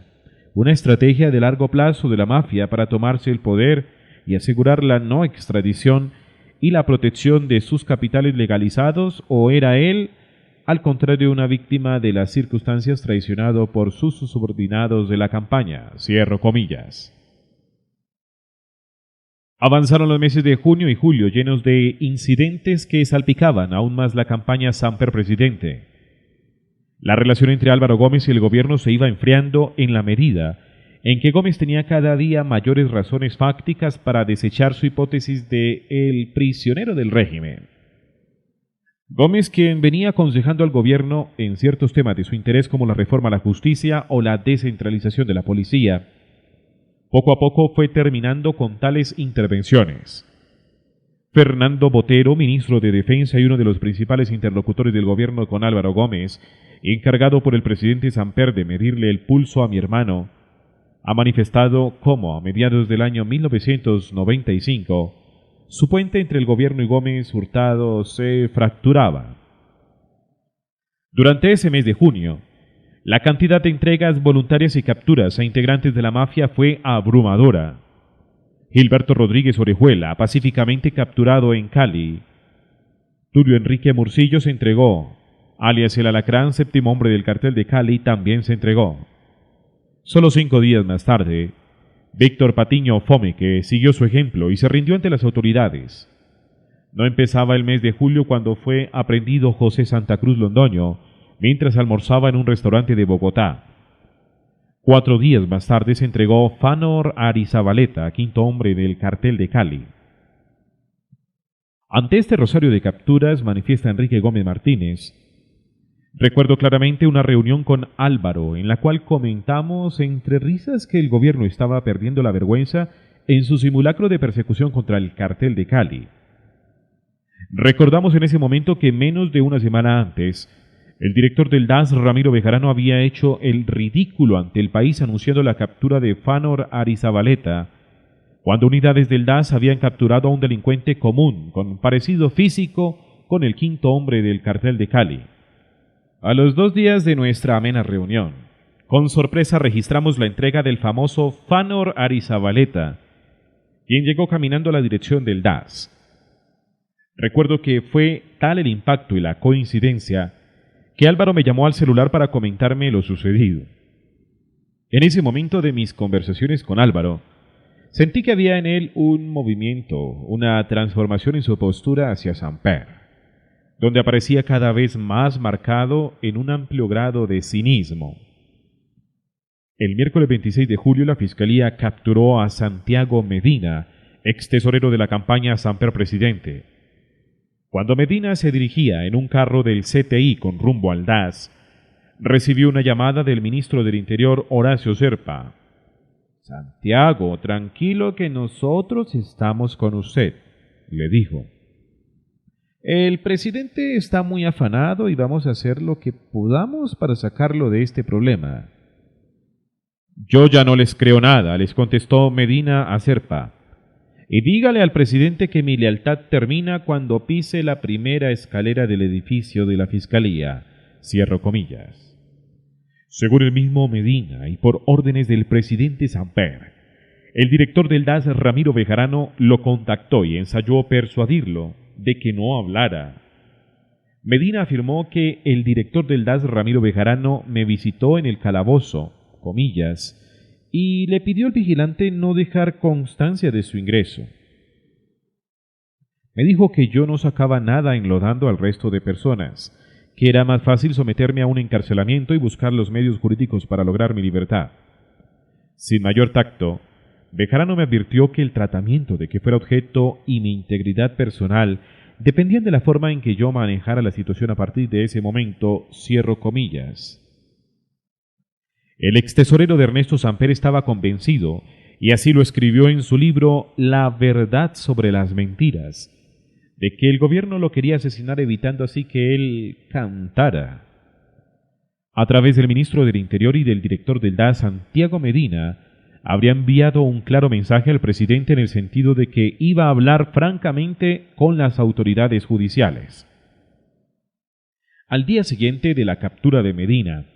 una estrategia de largo plazo de la mafia para tomarse el poder y asegurar la no extradición y la protección de sus capitales legalizados, o era él, al contrario, una víctima de las circunstancias traicionado por sus subordinados de la campaña. Cierro comillas. Avanzaron los meses de junio y julio llenos de incidentes que salpicaban aún más la campaña Samper presidente. La relación entre Álvaro Gómez y el gobierno se iba enfriando en la medida en que Gómez tenía cada día mayores razones fácticas para desechar su hipótesis de el prisionero del régimen. Gómez, quien venía aconsejando al gobierno en ciertos temas de su interés como la reforma a la justicia o la descentralización de la policía, poco a poco fue terminando con tales intervenciones. Fernando Botero, ministro de Defensa y uno de los principales interlocutores del gobierno con Álvaro Gómez, encargado por el presidente Samper de medirle el pulso a mi hermano, ha manifestado cómo, a mediados del año 1995, su puente entre el gobierno y Gómez Hurtado se fracturaba. Durante ese mes de junio, la cantidad de entregas voluntarias y capturas a integrantes de la mafia fue abrumadora. Gilberto Rodríguez Orejuela, pacíficamente capturado en Cali. Tulio Enrique Murcillo se entregó, alias el Alacrán, séptimo hombre del cartel de Cali, también se entregó. Solo 5 días más tarde, Víctor Patiño Fomeque siguió su ejemplo y se rindió ante las autoridades. No empezaba el mes de julio cuando fue aprehendido José Santa Cruz Londoño mientras almorzaba en un restaurante de Bogotá. 4 días más tarde se entregó Fanor Arizabaleta, quinto hombre del cartel de Cali. Ante este rosario de capturas, manifiesta Enrique Gómez Martínez, recuerdo claramente una reunión con Álvaro en la cual comentamos entre risas que el gobierno estaba perdiendo la vergüenza en su simulacro de persecución contra el cartel de Cali. Recordamos en ese momento que menos de una semana antes, el director del DAS, Ramiro Bejarano, había hecho el ridículo ante el país anunciando la captura de Fanor Arizabaleta, cuando unidades del DAS habían capturado a un delincuente común con parecido físico con el quinto hombre del cartel de Cali. A los 2 días de nuestra amena reunión, con sorpresa registramos la entrega del famoso Fanor Arizabaleta, quien llegó caminando a la dirección del DAS. Recuerdo que fue tal el impacto y la coincidencia que Álvaro me llamó al celular para comentarme lo sucedido. En ese momento de mis conversaciones con Álvaro, sentí que había en él un movimiento, una transformación en su postura hacia Samper, donde aparecía cada vez más marcado en un amplio grado de cinismo. El miércoles 26 de julio la Fiscalía capturó a Santiago Medina, ex tesorero de la campaña Samper Presidente. Cuando Medina se dirigía en un carro del CTI con rumbo al DAS, recibió una llamada del ministro del Interior, Horacio Serpa. «Santiago, tranquilo que nosotros estamos con usted», le dijo. «El presidente está muy afanado y vamos a hacer lo que podamos para sacarlo de este problema». «Yo ya no les creo nada», les contestó Medina a Serpa. «Y dígale al presidente que mi lealtad termina cuando pise la primera escalera del edificio de la Fiscalía», cierro comillas. Según el mismo Medina y por órdenes del presidente Samper, el director del DAS, Ramiro Bejarano, lo contactó y ensayó persuadirlo de que no hablara. Medina afirmó que el director del DAS, Ramiro Bejarano, me visitó en el calabozo, comillas, y le pidió al vigilante no dejar constancia de su ingreso. Me dijo que yo no sacaba nada enlodando al resto de personas, que era más fácil someterme a un encarcelamiento y buscar los medios jurídicos para lograr mi libertad. Sin mayor tacto, Bejarano me advirtió que el tratamiento de que fuera objeto y mi integridad personal dependían de la forma en que yo manejara la situación a partir de ese momento, cierro comillas. El ex tesorero de Ernesto Samper estaba convencido, y así lo escribió en su libro La verdad sobre las mentiras, de que el gobierno lo quería asesinar evitando así que él cantara. A través del ministro del Interior y del director del DAS, Santiago Medina, habría enviado un claro mensaje al presidente en el sentido de que iba a hablar francamente con las autoridades judiciales. Al día siguiente de la captura de Medina,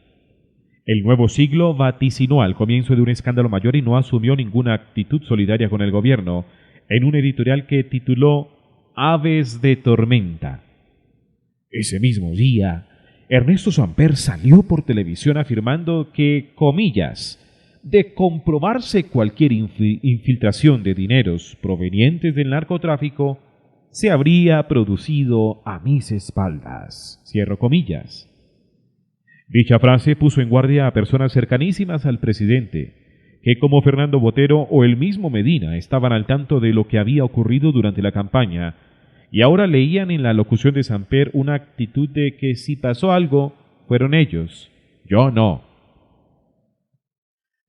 El Nuevo Siglo vaticinó al comienzo de un escándalo mayor y no asumió ninguna actitud solidaria con el gobierno en un editorial que tituló Aves de Tormenta. Ese mismo día, Ernesto Samper salió por televisión afirmando que, comillas, de comprobarse cualquier infiltración de dineros provenientes del narcotráfico, se habría producido a mis espaldas, cierro comillas. Dicha frase puso en guardia a personas cercanísimas al presidente, que como Fernando Botero o el mismo Medina estaban al tanto de lo que había ocurrido durante la campaña, y ahora leían en la locución de Samper una actitud de que si pasó algo, fueron ellos, yo no.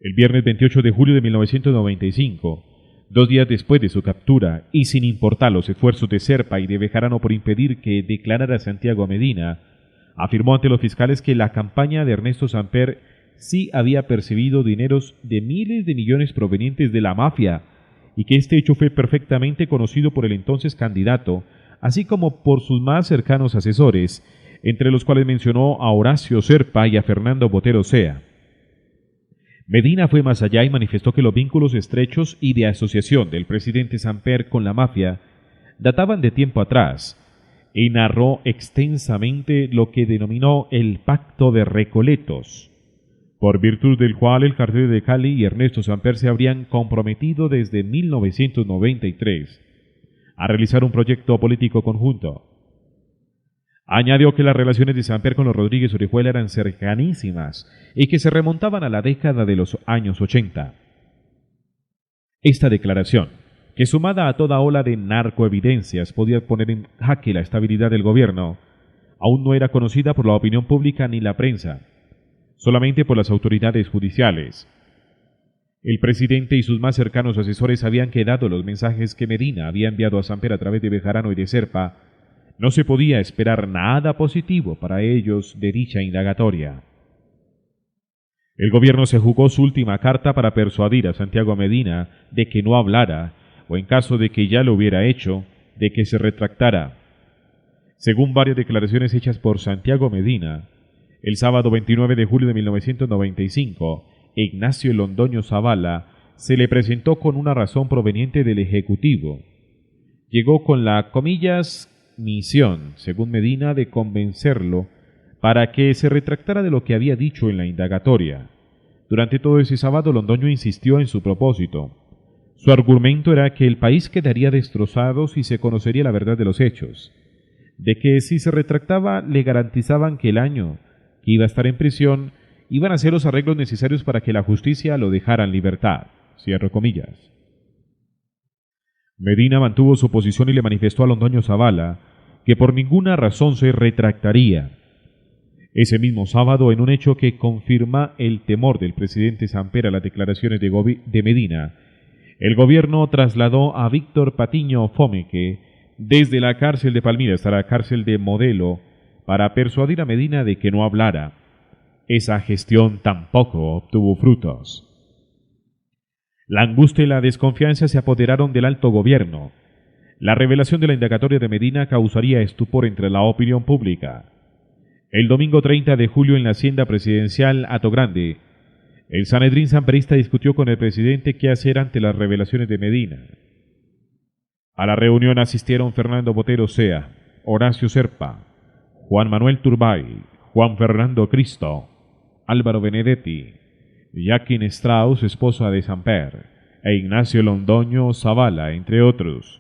El viernes 28 de julio de 1995, 2 días después de su captura, y sin importar los esfuerzos de Serpa y de Bejarano por impedir que declarara Santiago Medina, afirmó ante los fiscales que la campaña de Ernesto Samper sí había percibido dineros de miles de millones provenientes de la mafia y que este hecho fue perfectamente conocido por el entonces candidato, así como por sus más cercanos asesores, entre los cuales mencionó a Horacio Serpa y a Fernando Botero Sea. Medina fue más allá y manifestó que los vínculos estrechos y de asociación del presidente Samper con la mafia databan de tiempo atrás, y narró extensamente lo que denominó el Pacto de Recoletos, por virtud del cual el cartel de Cali y Ernesto Samper se habrían comprometido desde 1993 a realizar un proyecto político conjunto. Añadió que las relaciones de Samper con los Rodríguez Orejuela eran cercanísimas y que se remontaban a la década de los años 80. Esta declaración, que sumada a toda ola de narcoevidencias podía poner en jaque la estabilidad del gobierno, aún no era conocida por la opinión pública ni la prensa, solamente por las autoridades judiciales. El presidente y sus más cercanos asesores habían quedado los mensajes que Medina había enviado a Samper a través de Bejarano y de Serpa. No se podía esperar nada positivo para ellos de dicha indagatoria. El gobierno se jugó su última carta para persuadir a Santiago Medina de que no hablara, o en caso de que ya lo hubiera hecho, de que se retractara. Según varias declaraciones hechas por Santiago Medina, el sábado 29 de julio de 1995, Ignacio Londoño Zavala se le presentó con una razón proveniente del Ejecutivo. Llegó con la, comillas, misión, según Medina, de convencerlo para que se retractara de lo que había dicho en la indagatoria. Durante todo ese sábado, Londoño insistió en su propósito. Su argumento era que el país quedaría destrozado si se conocería la verdad de los hechos, de que si se retractaba le garantizaban que el año que iba a estar en prisión iban a hacer los arreglos necesarios para que la justicia lo dejara en libertad. Cierro comillas. Medina mantuvo su posición y le manifestó a Londoño Zavala que por ninguna razón se retractaría. Ese mismo sábado, en un hecho que confirma el temor del presidente Samper a las declaraciones de Medina, el gobierno trasladó a Víctor Patiño Fomeque desde la cárcel de Palmira hasta la cárcel de Modelo para persuadir a Medina de que no hablara. Esa gestión tampoco obtuvo frutos. La angustia y la desconfianza se apoderaron del alto gobierno. La revelación de la indagatoria de Medina causaría estupor entre la opinión pública. El domingo 30 de julio en la hacienda presidencial Atogrande, el Sanedrín samperista discutió con el presidente qué hacer ante las revelaciones de Medina. A la reunión asistieron Fernando Botero Sea, Horacio Serpa, Juan Manuel Turbay, Juan Fernando Cristo, Álvaro Benedetti, Jacqueline Strauss, esposa de Samper, e Ignacio Londoño Zavala, entre otros.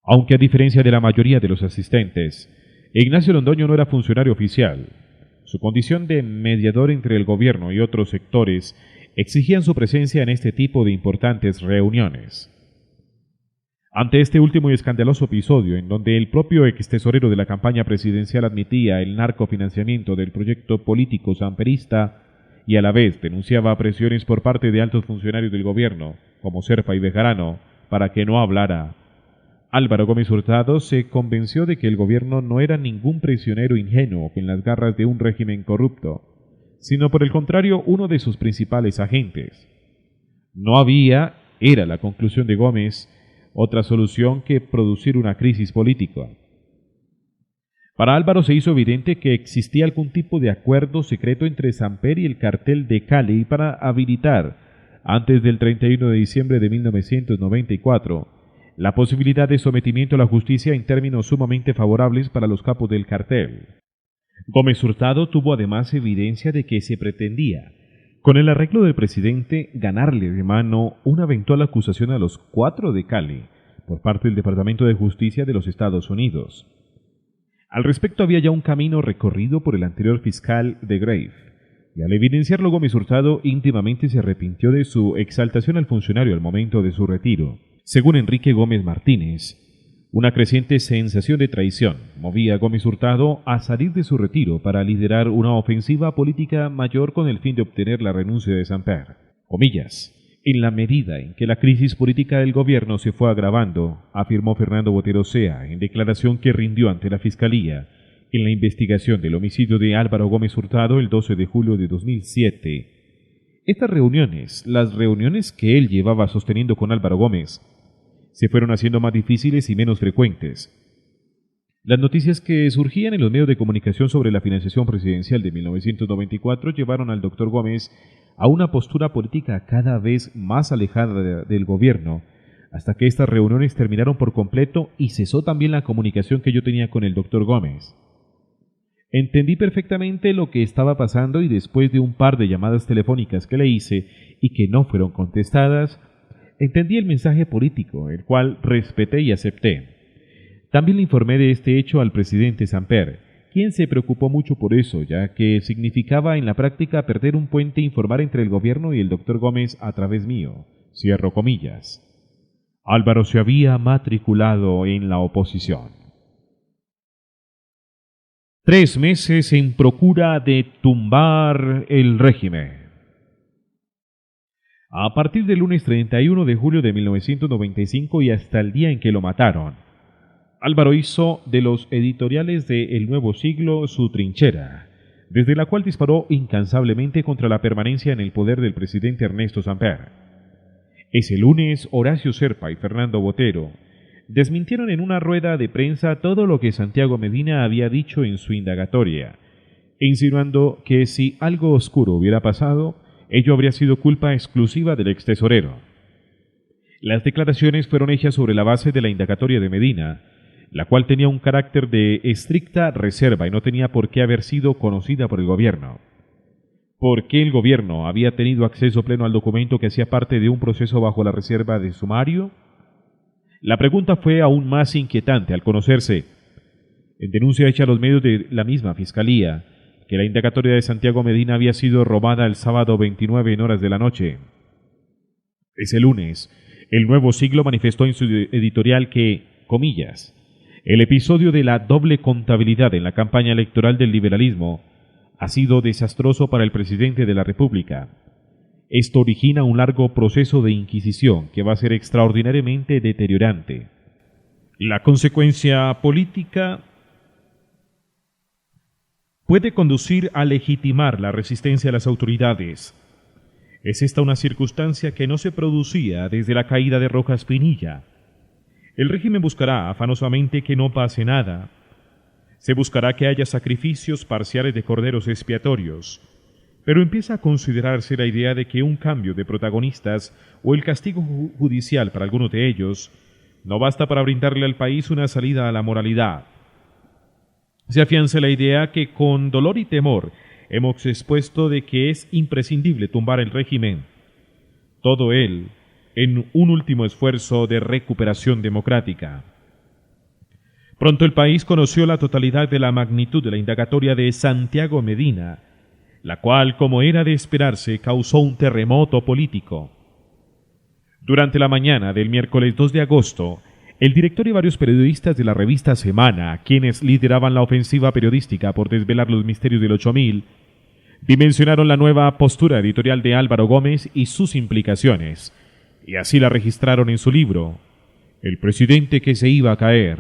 Aunque a diferencia de la mayoría de los asistentes, Ignacio Londoño no era funcionario oficial. Su condición de mediador entre el gobierno y otros sectores exigían su presencia en este tipo de importantes reuniones. Ante este último y escandaloso episodio, en donde el propio extesorero de la campaña presidencial admitía el narcofinanciamiento del proyecto político samperista y a la vez denunciaba presiones por parte de altos funcionarios del gobierno, como Serpa y Bejarano, para que no hablara, Álvaro Gómez Hurtado se convenció de que el gobierno no era ningún prisionero ingenuo en las garras de un régimen corrupto, sino por el contrario uno de sus principales agentes. No había, era la conclusión de Gómez, otra solución que producir una crisis política. Para Álvaro se hizo evidente que existía algún tipo de acuerdo secreto entre Samper y el cartel de Cali para habilitar, antes del 31 de diciembre de 1994, la posibilidad de sometimiento a la justicia en términos sumamente favorables para los capos del cartel. Gómez Hurtado tuvo además evidencia de que se pretendía, con el arreglo del presidente, ganarle de mano una eventual acusación a los 4 de Cali por parte del Departamento de Justicia de los Estados Unidos. Al respecto había ya un camino recorrido por el anterior fiscal de Grave, y al evidenciarlo Gómez Hurtado íntimamente se arrepintió de su exaltación al funcionario al momento de su retiro. Según Enrique Gómez Martínez, una creciente sensación de traición movía a Gómez Hurtado a salir de su retiro para liderar una ofensiva política mayor con el fin de obtener la renuncia de Samper. Comillas, en la medida en que la crisis política del gobierno se fue agravando, afirmó Fernando Botero Sea en declaración que rindió ante la Fiscalía, en la investigación del homicidio de Álvaro Gómez Hurtado el 12 de julio de 2007. Estas reuniones, las reuniones que él llevaba sosteniendo con Álvaro Gómez, se fueron haciendo más difíciles y menos frecuentes. Las noticias que surgían en los medios de comunicación sobre la financiación presidencial de 1994 llevaron al doctor Gómez a una postura política cada vez más alejada del gobierno, hasta que estas reuniones terminaron por completo y cesó también la comunicación que yo tenía con el doctor Gómez. Entendí perfectamente lo que estaba pasando y después de un par de llamadas telefónicas que le hice y que no fueron contestadas, entendí el mensaje político, el cual respeté y acepté. También le informé de este hecho al presidente Samper, quien se preocupó mucho por eso, ya que significaba en la práctica perder un puente e informar entre el gobierno y el doctor Gómez a través mío. Cierro comillas. Álvaro se había matriculado en la oposición. 3 meses en procura de tumbar el régimen. A partir del lunes 31 de julio de 1995 y hasta el día en que lo mataron, Álvaro hizo de los editoriales de El Nuevo Siglo su trinchera, desde la cual disparó incansablemente contra la permanencia en el poder del presidente Ernesto Samper. Ese lunes, Horacio Serpa y Fernando Botero desmintieron en una rueda de prensa todo lo que Santiago Medina había dicho en su indagatoria, insinuando que si algo oscuro hubiera pasado, ello habría sido culpa exclusiva del extesorero. Las declaraciones fueron hechas sobre la base de la indagatoria de Medina, la cual tenía un carácter de estricta reserva y no tenía por qué haber sido conocida por el gobierno. ¿Por qué el gobierno había tenido acceso pleno al documento que hacía parte de un proceso bajo la reserva de sumario? La pregunta fue aún más inquietante al conocerse, en denuncia hecha a los medios de la misma Fiscalía, que la indagatoria de Santiago Medina había sido robada el sábado 29 en horas de la noche. Ese lunes, El Nuevo Siglo manifestó en su editorial que, comillas, el episodio de la doble contabilidad en la campaña electoral del liberalismo ha sido desastroso para el presidente de la República. Esto origina un largo proceso de inquisición que va a ser extraordinariamente deteriorante. La consecuencia política puede conducir a legitimar la resistencia a las autoridades. Es esta una circunstancia que no se producía desde la caída de Rojas Pinilla. El régimen buscará afanosamente que no pase nada. Se buscará que haya sacrificios parciales de corderos expiatorios, pero empieza a considerarse la idea de que un cambio de protagonistas o el castigo judicial para algunos de ellos no basta para brindarle al país una salida a la moralidad. Se afianza la idea que con dolor y temor hemos expuesto de que es imprescindible tumbar el régimen. Todo él en un último esfuerzo de recuperación democrática. Pronto el país conoció la totalidad de la magnitud de la indagatoria de Santiago Medina, la cual, como era de esperarse, causó un terremoto político. Durante la mañana del miércoles 2 de agosto, el director y varios periodistas de la revista Semana, quienes lideraban la ofensiva periodística por desvelar los misterios del 8000, dimensionaron la nueva postura editorial de Álvaro Gómez y sus implicaciones, y así la registraron en su libro, El presidente que se iba a caer.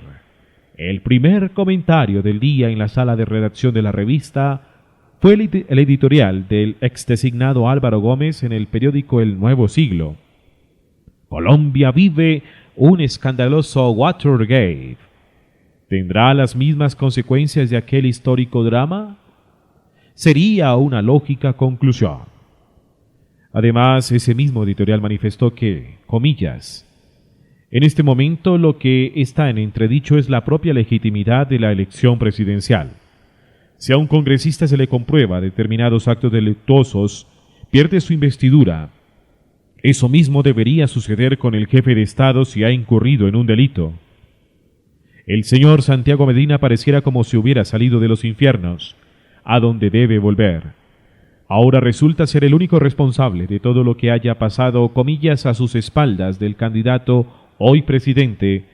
El primer comentario del día en la sala de redacción de la revista fue el editorial del exdesignado Álvaro Gómez en el periódico El Nuevo Siglo. Colombia vive un escandaloso Watergate. ¿Tendrá las mismas consecuencias de aquel histórico drama? Sería una lógica conclusión. Además, ese mismo editorial manifestó que, comillas, en este momento lo que está en entredicho es la propia legitimidad de la elección presidencial. Si a un congresista se le comprueba determinados actos delictuosos, pierde su investidura. Eso mismo debería suceder con el jefe de Estado si ha incurrido en un delito. El señor Santiago Medina pareciera como si hubiera salido de los infiernos, a donde debe volver. Ahora resulta ser el único responsable de todo lo que haya pasado, comillas, a sus espaldas del candidato, hoy presidente,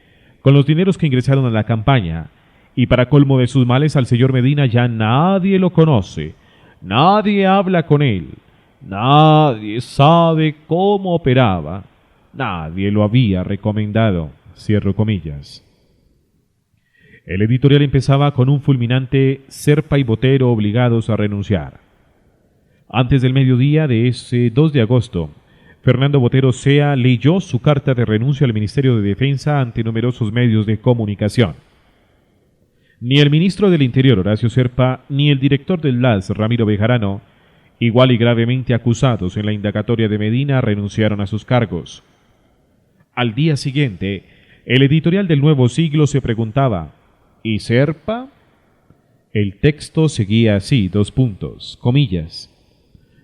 con los dineros que ingresaron a la campaña, y para colmo de sus males al señor Medina ya nadie lo conoce, nadie habla con él, nadie sabe cómo operaba, nadie lo había recomendado, cierro comillas. El editorial empezaba con un fulminante Serpa y Botero obligados a renunciar. Antes del mediodía de ese 2 de agosto, Fernando Botero Sea leyó su carta de renuncia al Ministerio de Defensa ante numerosos medios de comunicación. Ni el ministro del Interior, Horacio Serpa, ni el director del LAS, Ramiro Bejarano, igual y gravemente acusados en la indagatoria de Medina, renunciaron a sus cargos. Al día siguiente, el editorial del Nuevo Siglo se preguntaba: ¿y Serpa? El texto seguía así, comillas.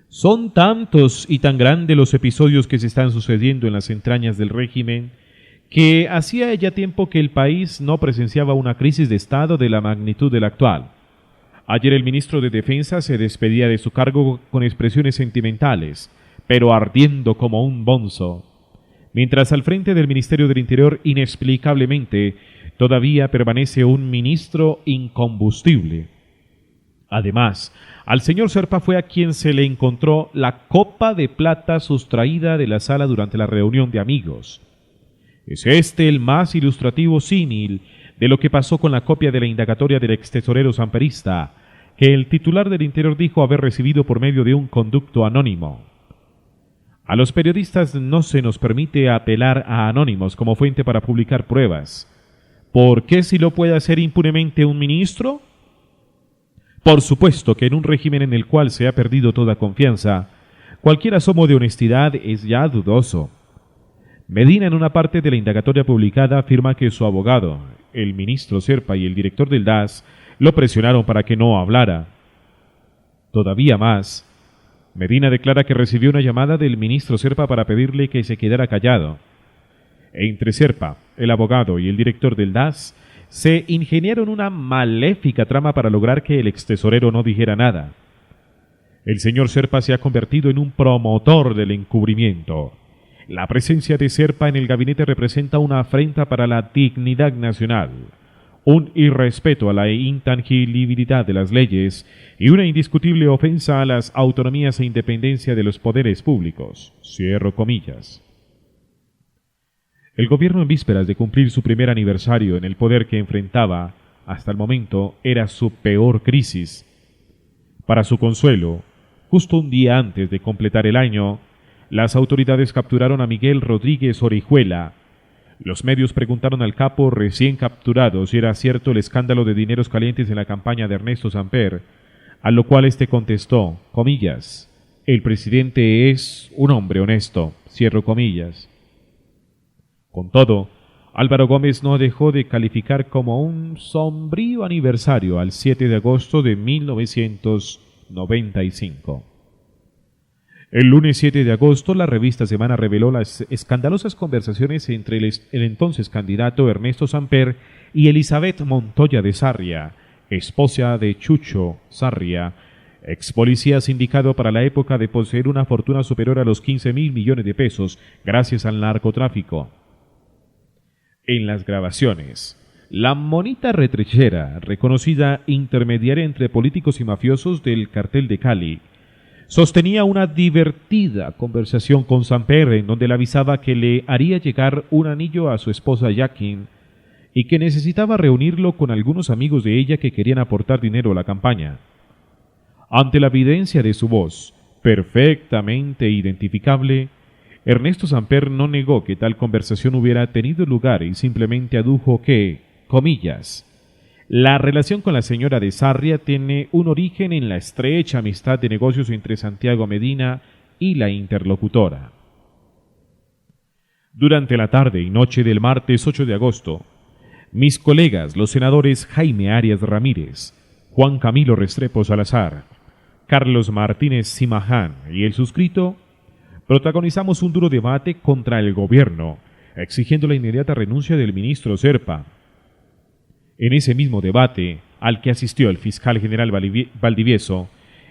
Son tantos y tan grandes los episodios que se están sucediendo en las entrañas del régimen que hacía ya tiempo que el país no presenciaba una crisis de Estado de la magnitud de la actual. Ayer el ministro de Defensa se despedía de su cargo con expresiones sentimentales, pero ardiendo como un bonzo, mientras al frente del Ministerio del Interior inexplicablemente todavía permanece un ministro incombustible. Además, al señor Serpa fue a quien se le encontró la copa de plata sustraída de la sala durante la reunión de amigos. Es este el más ilustrativo símil de lo que pasó con la copia de la indagatoria del extesorero samperista, que el titular del Interior dijo haber recibido por medio de un conducto anónimo. A los periodistas no se nos permite apelar a anónimos como fuente para publicar pruebas. ¿Por qué si lo puede hacer impunemente un ministro? Por supuesto que en un régimen en el cual se ha perdido toda confianza, cualquier asomo de honestidad es ya dudoso. Medina, en una parte de la indagatoria publicada, afirma que su abogado, el ministro Serpa y el director del DAS lo presionaron para que no hablara. Todavía más, Medina declara que recibió una llamada del ministro Serpa para pedirle que se quedara callado. Entre Serpa, el abogado y el director del DAS se ingeniaron una maléfica trama para lograr que el extesorero no dijera nada. El señor Serpa se ha convertido en un promotor del encubrimiento. La presencia de Serpa en el gabinete representa una afrenta para la dignidad nacional, un irrespeto a la intangibilidad de las leyes y una indiscutible ofensa a las autonomías e independencia de los poderes públicos. Cierro comillas. El gobierno, en vísperas de cumplir su primer aniversario en el poder que enfrentaba, hasta el momento, era su peor crisis. Para su consuelo, justo un día antes de completar el año, las autoridades capturaron a Miguel Rodríguez Orejuela. Los medios preguntaron al capo recién capturado si era cierto el escándalo de dineros calientes en la campaña de Ernesto Samper, a lo cual este contestó, comillas, el presidente es un hombre honesto, cierro comillas. Con todo, Álvaro Gómez no dejó de calificar como un sombrío aniversario al 7 de agosto de 1995. El lunes 7 de agosto, la revista Semana reveló las escandalosas conversaciones entre el entonces candidato Ernesto Samper y Elizabeth Montoya de Sarria, esposa de Chucho Sarria, ex policía sindicado para la época de poseer una fortuna superior a los 15.000 millones de pesos gracias al narcotráfico. En las grabaciones, la monita retrechera, reconocida intermediaria entre políticos y mafiosos del cartel de Cali, sostenía una divertida conversación con Samper en donde le avisaba que le haría llegar un anillo a su esposa Jacqueline y que necesitaba reunirlo con algunos amigos de ella que querían aportar dinero a la campaña. Ante la evidencia de su voz, perfectamente identificable, Ernesto Samper no negó que tal conversación hubiera tenido lugar y simplemente adujo que, comillas, la relación con la señora de Sarria tiene un origen en la estrecha amistad de negocios entre Santiago Medina y la interlocutora. Durante la tarde y noche del martes 8 de agosto, mis colegas, los senadores Jaime Arias Ramírez, Juan Camilo Restrepo Salazar, Carlos Martínez Simaján y el suscrito, protagonizamos un duro debate contra el gobierno, exigiendo la inmediata renuncia del ministro Serpa. En ese mismo debate, al que asistió el fiscal general Valdivieso,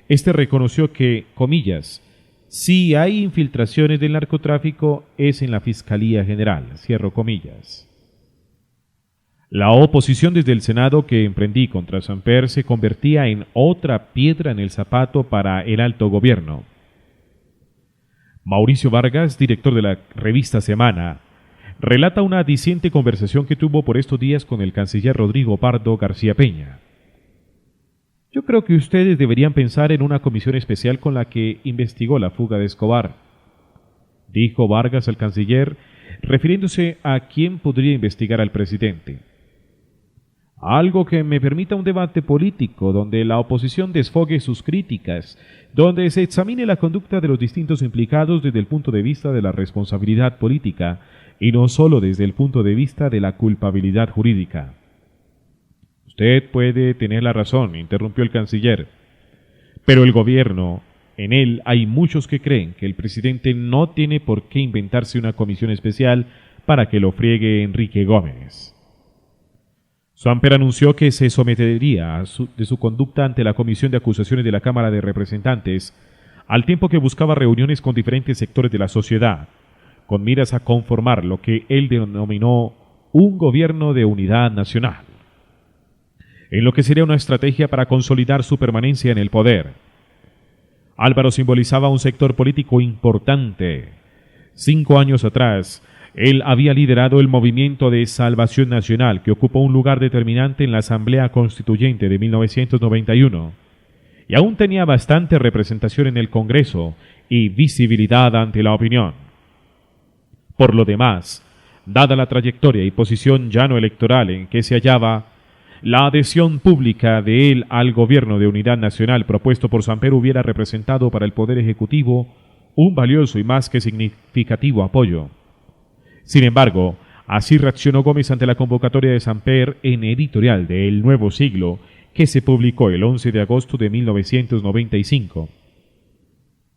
este reconoció que, comillas, si hay infiltraciones del narcotráfico es en la Fiscalía General, cierro comillas. La oposición desde el Senado que emprendí contra Samper se convertía en otra piedra en el zapato para el alto gobierno. Mauricio Vargas, director de la revista Semana, relata una diciente conversación que tuvo por estos días con el canciller Rodrigo Pardo García Peña. Yo creo que ustedes deberían pensar en una comisión especial con la que investigó la fuga de Escobar, dijo Vargas al canciller, refiriéndose a quién podría investigar al presidente. Algo que me permita un debate político donde la oposición desfogue sus críticas, donde se examine la conducta de los distintos implicados desde el punto de vista de la responsabilidad política y no solo desde el punto de vista de la culpabilidad jurídica. Usted puede tener la razón, interrumpió el canciller, pero el gobierno, en él hay muchos que creen que el presidente no tiene por qué inventarse una comisión especial para que lo friegue Enrique Gómez. Samper anunció que se sometería de su conducta ante la Comisión de Acusaciones de la Cámara de Representantes, al tiempo que buscaba reuniones con diferentes sectores de la sociedad, con miras a conformar lo que él denominó un gobierno de unidad nacional, en lo que sería una estrategia para consolidar su permanencia en el poder. Álvaro simbolizaba un sector político importante. 5 años atrás, él había liderado el Movimiento de Salvación Nacional, que ocupó un lugar determinante en la Asamblea Constituyente de 1991, y aún tenía bastante representación en el Congreso y visibilidad ante la opinión. Por lo demás, dada la trayectoria y posición ya no electoral en que se hallaba, la adhesión pública de él al gobierno de unidad nacional propuesto por Samper hubiera representado para el Poder Ejecutivo un valioso y más que significativo apoyo. Sin embargo, así reaccionó Gómez ante la convocatoria de Samper en editorial de El Nuevo Siglo, que se publicó el 11 de agosto de 1995.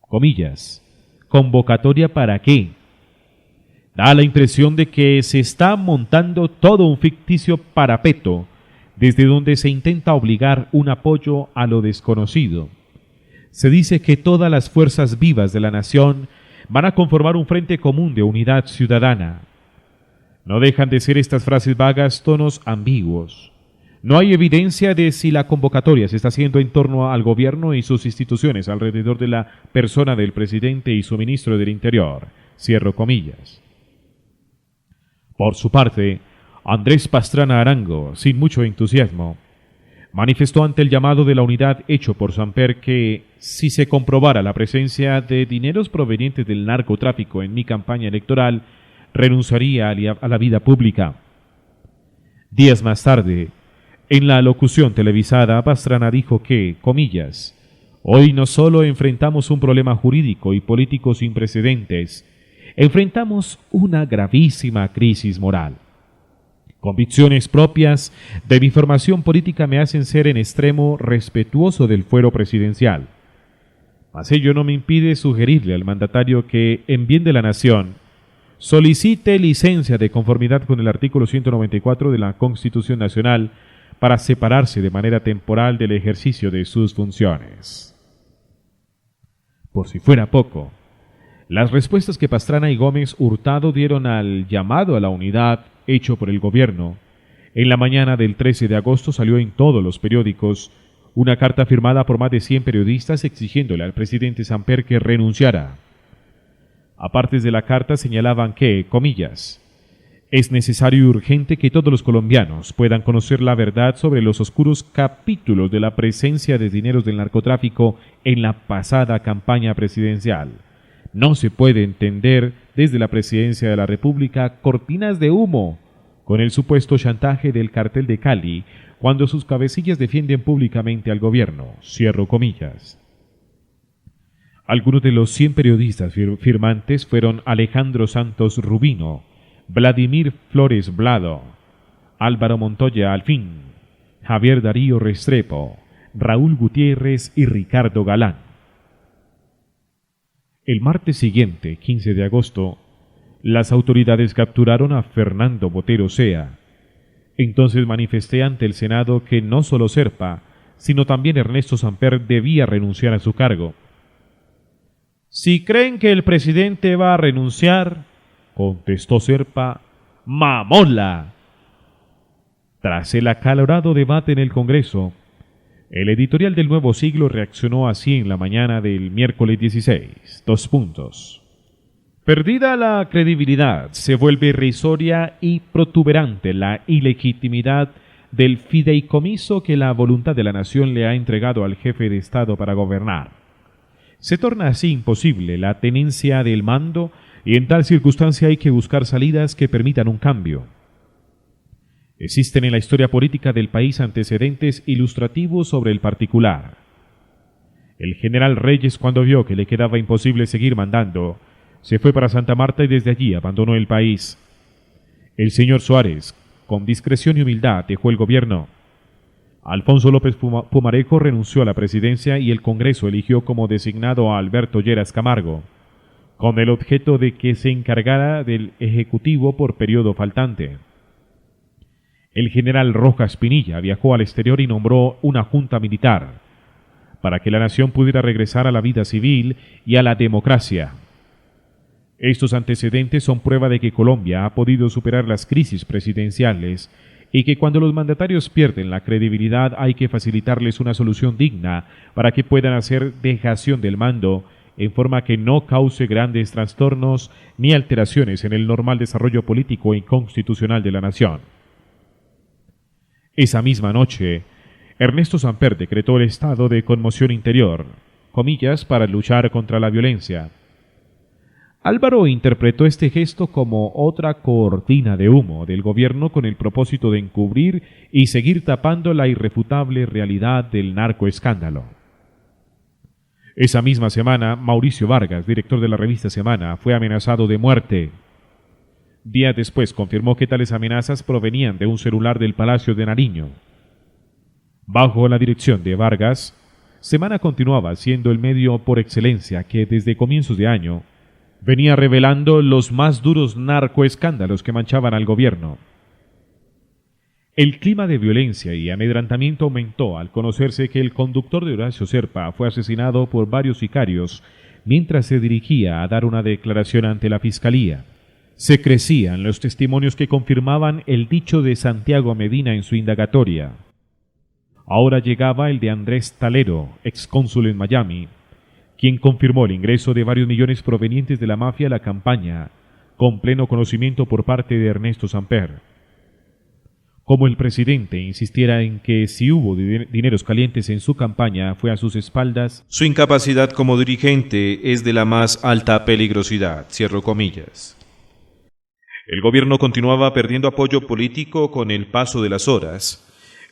Comillas, ¿convocatoria para qué? Da la impresión de que se está montando todo un ficticio parapeto, desde donde se intenta obligar un apoyo a lo desconocido. Se dice que todas las fuerzas vivas de la nación van a conformar un frente común de unidad ciudadana. No dejan de ser estas frases vagas tonos ambiguos. No hay evidencia de si la convocatoria se está haciendo en torno al gobierno y sus instituciones alrededor de la persona del presidente y su ministro del Interior. Cierro comillas. Por su parte, Andrés Pastrana Arango, sin mucho entusiasmo, manifestó ante el llamado de la unidad hecho por Samper que, si se comprobara la presencia de dineros provenientes del narcotráfico en mi campaña electoral, renunciaría a la vida pública. Días más tarde, en la locución televisada, Pastrana dijo que, comillas, hoy no solo enfrentamos un problema jurídico y político sin precedentes, enfrentamos una gravísima crisis moral. Convicciones propias de mi formación política me hacen ser en extremo respetuoso del fuero presidencial. Mas ello no me impide sugerirle al mandatario que, en bien de la nación, solicite licencia de conformidad con el artículo 194 de la Constitución Nacional para separarse de manera temporal del ejercicio de sus funciones. Por si fuera poco, las respuestas que Pastrana y Gómez Hurtado dieron al llamado a la unidad hecho por el gobierno, en la mañana del 13 de agosto salió en todos los periódicos una carta firmada por más de 100 periodistas exigiéndole al presidente Samper que renunciara. Aparte de la carta señalaban que, comillas, es necesario y urgente que todos los colombianos puedan conocer la verdad sobre los oscuros capítulos de la presencia de dineros del narcotráfico en la pasada campaña presidencial. No se puede entender desde la presidencia de la República cortinas de humo con el supuesto chantaje del cartel de Cali cuando sus cabecillas defienden públicamente al gobierno. Cierro comillas. Algunos de los 100 periodistas firmantes fueron Alejandro Santos Rubino, Vladimir Flores Blado, Álvaro Montoya Alfín, Javier Darío Restrepo, Raúl Gutiérrez y Ricardo Galán. El martes siguiente, 15 de agosto, las autoridades capturaron a Fernando Botero Sea. Entonces manifesté ante el Senado que no solo Serpa, sino también Ernesto Samper debía renunciar a su cargo. Si creen que el presidente va a renunciar, contestó Serpa, ¡mamola! Tras el acalorado debate en el Congreso, el editorial del Nuevo Siglo reaccionó así en la mañana del miércoles 16. Perdida la credibilidad, se vuelve irrisoria y protuberante la ilegitimidad del fideicomiso que la voluntad de la nación le ha entregado al jefe de Estado para gobernar. Se torna así imposible la tenencia del mando y en tal circunstancia hay que buscar salidas que permitan un cambio. Existen en la historia política del país antecedentes ilustrativos sobre el particular. El general Reyes, cuando vio que le quedaba imposible seguir mandando, se fue para Santa Marta y desde allí abandonó el país. El señor Suárez, con discreción y humildad, dejó el gobierno. Alfonso López Pumarejo renunció a la presidencia y el Congreso eligió como designado a Alberto Lleras Camargo, con el objeto de que se encargara del Ejecutivo por periodo faltante. El general Rojas Pinilla viajó al exterior y nombró una junta militar, para que la nación pudiera regresar a la vida civil y a la democracia. Estos antecedentes son prueba de que Colombia ha podido superar las crisis presidenciales y que cuando los mandatarios pierden la credibilidad hay que facilitarles una solución digna para que puedan hacer dejación del mando en forma que no cause grandes trastornos ni alteraciones en el normal desarrollo político y constitucional de la nación. Esa misma noche, Ernesto Samper decretó el estado de conmoción interior, comillas, para luchar contra la violencia. Álvaro interpretó este gesto como otra cortina de humo del gobierno con el propósito de encubrir y seguir tapando la irrefutable realidad del narcoescándalo. Esa misma semana, Mauricio Vargas, director de la revista Semana, fue amenazado de muerte. Días después confirmó que tales amenazas provenían de un celular del Palacio de Nariño. Bajo la dirección de Vargas, Semana continuaba siendo el medio por excelencia que desde comienzos de año venía revelando los más duros narcoescándalos que manchaban al gobierno. El clima de violencia y amedrantamiento aumentó al conocerse que el conductor de Horacio Serpa fue asesinado por varios sicarios mientras se dirigía a dar una declaración ante la Fiscalía. Se crecían los testimonios que confirmaban el dicho de Santiago Medina en su indagatoria. Ahora llegaba el de Andrés Talero, excónsul en Miami, quien confirmó el ingreso de varios millones provenientes de la mafia a la campaña, con pleno conocimiento por parte de Ernesto Samper. Como el presidente insistiera en que si hubo dineros calientes en su campaña fue a sus espaldas, su incapacidad como dirigente es de la más alta peligrosidad, cierro comillas. El gobierno continuaba perdiendo apoyo político con el paso de las horas.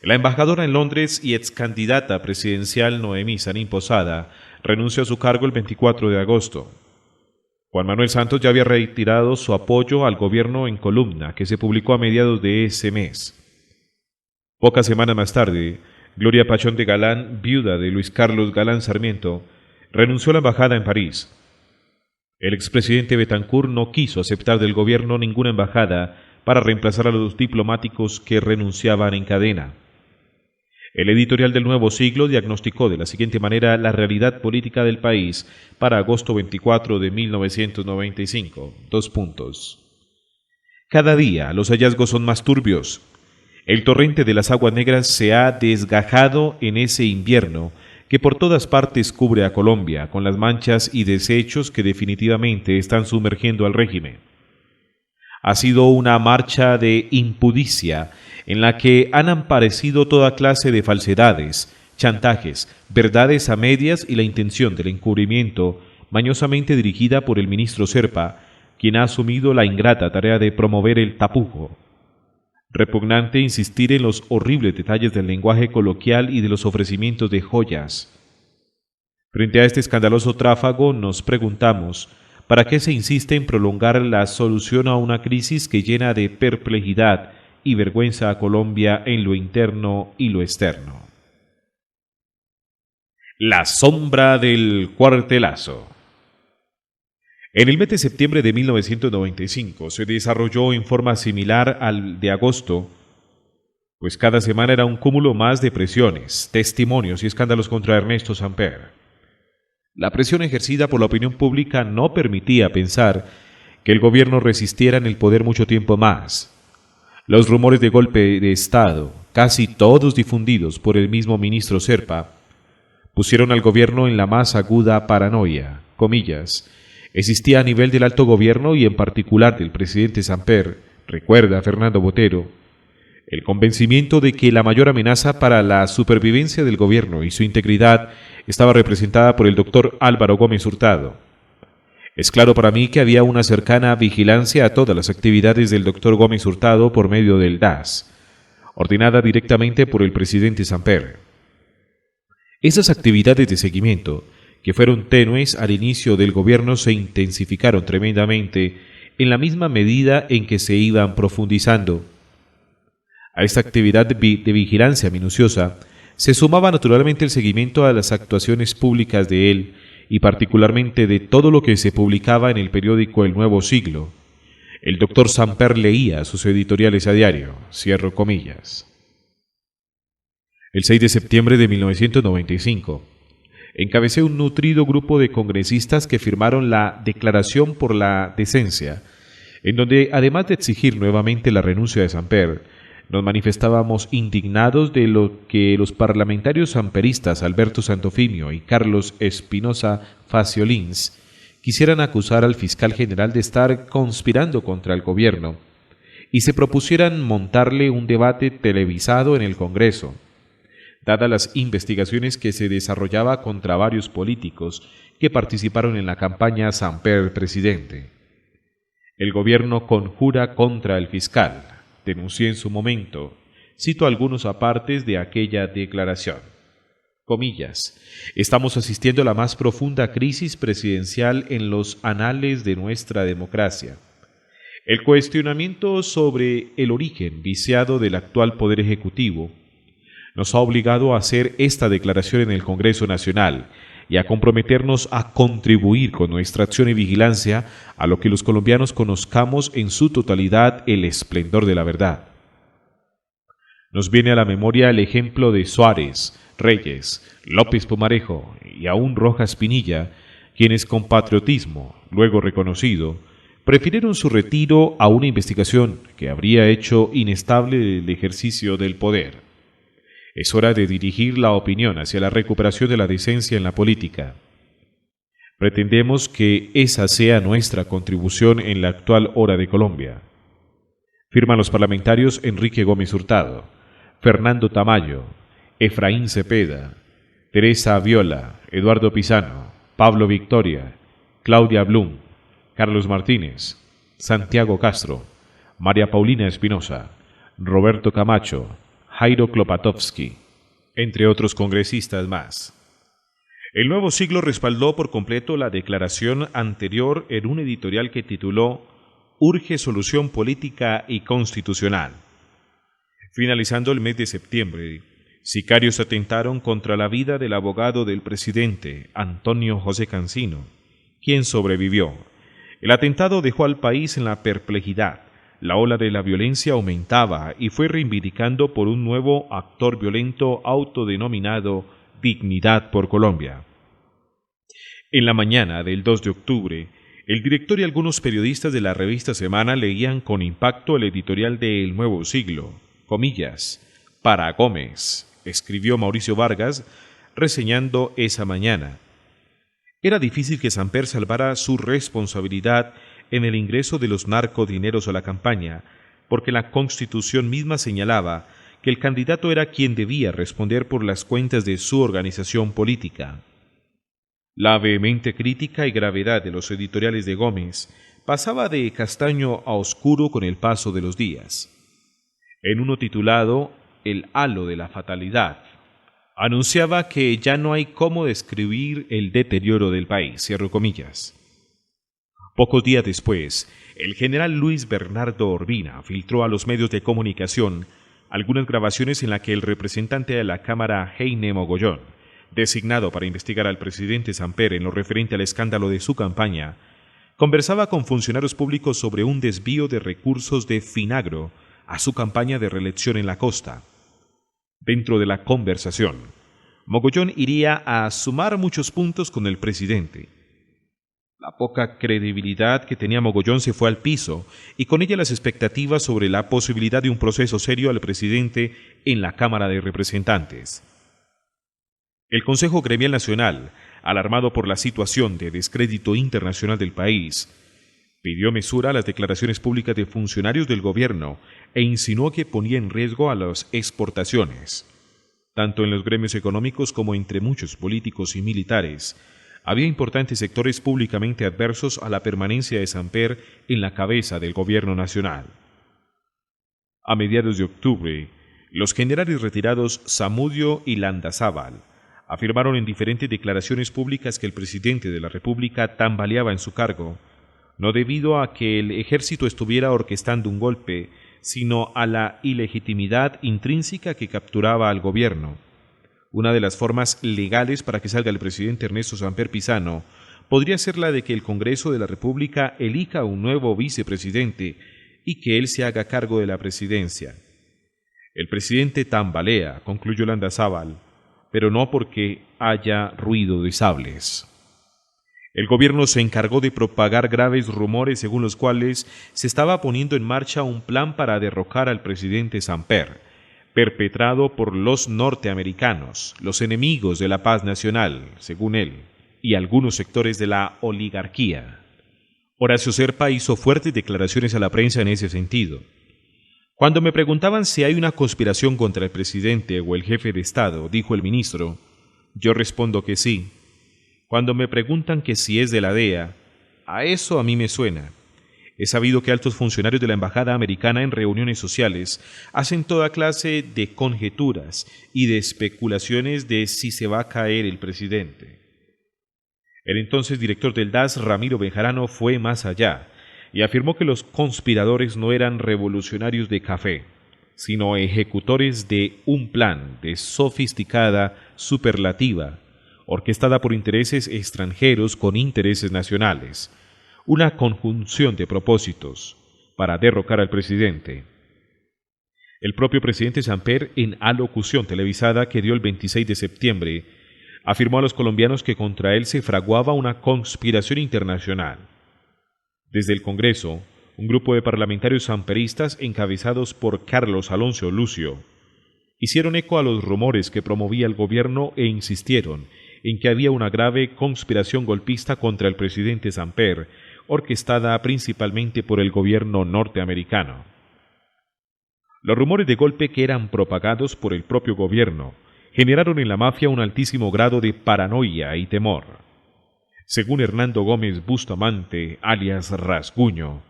La embajadora en Londres y excandidata presidencial Noemí Sanín Posada renunció a su cargo el 24 de agosto. Juan Manuel Santos ya había retirado su apoyo al gobierno en columna, que se publicó a mediados de ese mes. Pocas semanas más tarde, Gloria Pachón de Galán, viuda de Luis Carlos Galán Sarmiento, renunció a la embajada en París. El expresidente Betancourt no quiso aceptar del gobierno ninguna embajada para reemplazar a los diplomáticos que renunciaban en cadena. El editorial del Nuevo Siglo diagnosticó de la siguiente manera la realidad política del país para agosto 24 de 1995. Cada día los hallazgos son más turbios. El torrente de las aguas negras se ha desgajado en ese invierno que por todas partes cubre a Colombia con las manchas y desechos que definitivamente están sumergiendo al régimen. Ha sido una marcha de impudicia en la que han aparecido toda clase de falsedades, chantajes, verdades a medias y la intención del encubrimiento mañosamente dirigida por el ministro Serpa, quien ha asumido la ingrata tarea de promover el tapujo. Repugnante insistir en los horribles detalles del lenguaje coloquial y de los ofrecimientos de joyas. Frente a este escandaloso tráfago nos preguntamos, ¿para qué se insiste en prolongar la solución a una crisis que llena de perplejidad y vergüenza a Colombia en lo interno y lo externo? La sombra del cuartelazo. En el mes de septiembre de 1995 se desarrolló en forma similar al de agosto, pues cada semana era un cúmulo más de presiones, testimonios y escándalos contra Ernesto Samper. La presión ejercida por la opinión pública no permitía pensar que el gobierno resistiera en el poder mucho tiempo más. Los rumores de golpe de Estado, casi todos difundidos por el mismo ministro Serpa, pusieron al gobierno en la más aguda paranoia, comillas, Existía a nivel del alto gobierno y en particular del presidente Samper, recuerda Fernando Botero, el convencimiento de que la mayor amenaza para la supervivencia del gobierno y su integridad estaba representada por el doctor Álvaro Gómez Hurtado. Es claro para mí que había una cercana vigilancia a todas las actividades del doctor Gómez Hurtado por medio del DAS, ordenada directamente por el presidente Samper. Esas actividades de seguimiento, que fueron tenues al inicio del gobierno, se intensificaron tremendamente en la misma medida en que se iban profundizando. A esta actividad de vigilancia minuciosa se sumaba naturalmente el seguimiento a las actuaciones públicas de él y particularmente de todo lo que se publicaba en el periódico El Nuevo Siglo. El doctor Samper leía sus editoriales a diario, cierro comillas. El 6 de septiembre de 1995, encabecé un nutrido grupo de congresistas que firmaron la Declaración por la Decencia, en donde, además de exigir nuevamente la renuncia de Samper, nos manifestábamos indignados de lo que los parlamentarios samperistas Alberto Santofimio y Carlos Espinosa Faciolins quisieran acusar al fiscal general de estar conspirando contra el gobierno y se propusieran montarle un debate televisado en el Congreso, dadas las investigaciones que se desarrollaba contra varios políticos que participaron en la campaña Samper presidente. El gobierno conjura contra el fiscal, denuncié en su momento. Cito algunos apartes de aquella declaración. Comillas. Estamos asistiendo a la más profunda crisis presidencial en los anales de nuestra democracia. El cuestionamiento sobre el origen viciado del actual Poder Ejecutivo nos ha obligado a hacer esta declaración en el Congreso Nacional y a comprometernos a contribuir con nuestra acción y vigilancia a lo que los colombianos conozcamos en su totalidad el esplendor de la verdad. Nos viene a la memoria el ejemplo de Suárez, Reyes, López Pumarejo y aún Rojas Pinilla, quienes con patriotismo, luego reconocido, prefirieron su retiro a una investigación que habría hecho inestable el ejercicio del poder. Es hora de dirigir la opinión hacia la recuperación de la decencia en la política. Pretendemos que esa sea nuestra contribución en la actual hora de Colombia. Firman los parlamentarios Enrique Gómez Hurtado, Fernando Tamayo, Efraín Cepeda, Teresa Aviola, Eduardo Pisano, Pablo Victoria, Claudia Blum, Carlos Martínez, Santiago Castro, María Paulina Espinosa, Roberto Camacho, Jairo Klopatowski, entre otros congresistas más. El Nuevo Siglo respaldó por completo la declaración anterior en un editorial que tituló Urge solución política y constitucional. Finalizando el mes de septiembre, sicarios atentaron contra la vida del abogado del presidente, Antonio José Cancino, quien sobrevivió. El atentado dejó al país en la perplejidad. La ola de la violencia aumentaba y fue reivindicando por un nuevo actor violento autodenominado Dignidad por Colombia. En la mañana del 2 de octubre, el director y algunos periodistas de la revista Semana leían con impacto el editorial de El Nuevo Siglo, comillas, para Gómez, escribió Mauricio Vargas, reseñando esa mañana. Era difícil que Samper salvara su responsabilidad en el ingreso de los narcodineros a la campaña, porque la Constitución misma señalaba que el candidato era quien debía responder por las cuentas de su organización política. La vehemente crítica y gravedad de los editoriales de Gómez pasaba de castaño a oscuro con el paso de los días. En uno titulado El halo de la fatalidad, anunciaba que ya no hay cómo describir el deterioro del país, cierro comillas. Pocos días después, el general Luis Bernardo Orbina filtró a los medios de comunicación algunas grabaciones en las que el representante de la Cámara Heine Mogollón, designado para investigar al presidente Samper en lo referente al escándalo de su campaña, conversaba con funcionarios públicos sobre un desvío de recursos de Finagro a su campaña de reelección en la costa. Dentro de la conversación, Mogollón iría a sumar muchos puntos con el presidente. La poca credibilidad que tenía Mogollón se fue al piso y con ella las expectativas sobre la posibilidad de un proceso serio al presidente en la Cámara de Representantes. El Consejo Gremial Nacional alarmado por la situación de descrédito internacional del país, pidió mesura a las declaraciones públicas de funcionarios del gobierno e insinuó que ponía en riesgo a las exportaciones. Tanto en los gremios económicos como entre muchos políticos y militares, había importantes sectores públicamente adversos a la permanencia de Samper en la cabeza del gobierno nacional. A mediados de octubre, los generales retirados Zamudio y Landazábal afirmaron en diferentes declaraciones públicas que el presidente de la República tambaleaba en su cargo, no debido a que el ejército estuviera orquestando un golpe, sino a la ilegitimidad intrínseca que capturaba al gobierno. Una de las formas legales para que salga el presidente Ernesto Samper Pizano podría ser la de que el Congreso de la República elija un nuevo vicepresidente y que él se haga cargo de la presidencia. El presidente tambalea, concluyó Landazábal, pero no porque haya ruido de sables. El gobierno se encargó de propagar graves rumores según los cuales se estaba poniendo en marcha un plan para derrocar al presidente Samper, perpetrado por los norteamericanos, los enemigos de la paz nacional, según él, y algunos sectores de la oligarquía. Horacio Serpa hizo fuertes declaraciones a la prensa en ese sentido. Cuando me preguntaban si hay una conspiración contra el presidente o el jefe de Estado, dijo el ministro, yo respondo que sí. Cuando me preguntan que si es de la DEA, a eso a mí me suena. He sabido que altos funcionarios de la Embajada Americana en reuniones sociales hacen toda clase de conjeturas y de especulaciones de si se va a caer el presidente. El entonces director del DAS, Ramiro Bejarano, fue más allá y afirmó que los conspiradores no eran revolucionarios de café, sino ejecutores de un plan de sofisticada superlativa, orquestada por intereses extranjeros con intereses nacionales, una conjunción de propósitos para derrocar al presidente. El propio presidente Samper, en alocución televisada que dio el 26 de septiembre, afirmó a los colombianos que contra él se fraguaba una conspiración internacional. Desde el Congreso, un grupo de parlamentarios samperistas encabezados por Carlos Alonso Lucio hicieron eco a los rumores que promovía el gobierno e insistieron en que había una grave conspiración golpista contra el presidente Samper, orquestada principalmente por el gobierno norteamericano. Los rumores de golpe que eran propagados por el propio gobierno generaron en la mafia un altísimo grado de paranoia y temor. Según Hernando Gómez Bustamante, alias Rasguño,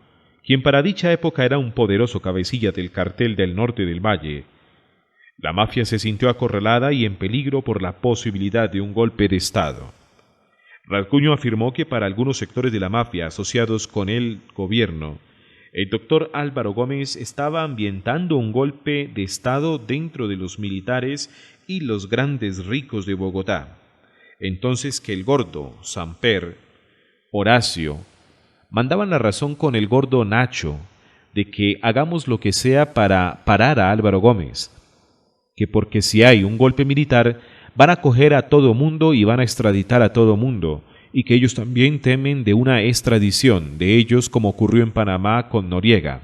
quien para dicha época era un poderoso cabecilla del cartel del norte del Valle, la mafia se sintió acorralada y en peligro por la posibilidad de un golpe de Estado. Rasguño afirmó que para algunos sectores de la mafia asociados con el gobierno, el doctor Álvaro Gómez estaba ambientando un golpe de Estado dentro de los militares y los grandes ricos de Bogotá. Entonces que el gordo, Samper, Horacio, mandaban la razón con el gordo Nacho de que hagamos lo que sea para parar a Álvaro Gómez, que porque si hay un golpe militar van a coger a todo mundo y van a extraditar a todo mundo, y que ellos también temen de una extradición de ellos como ocurrió en Panamá con Noriega.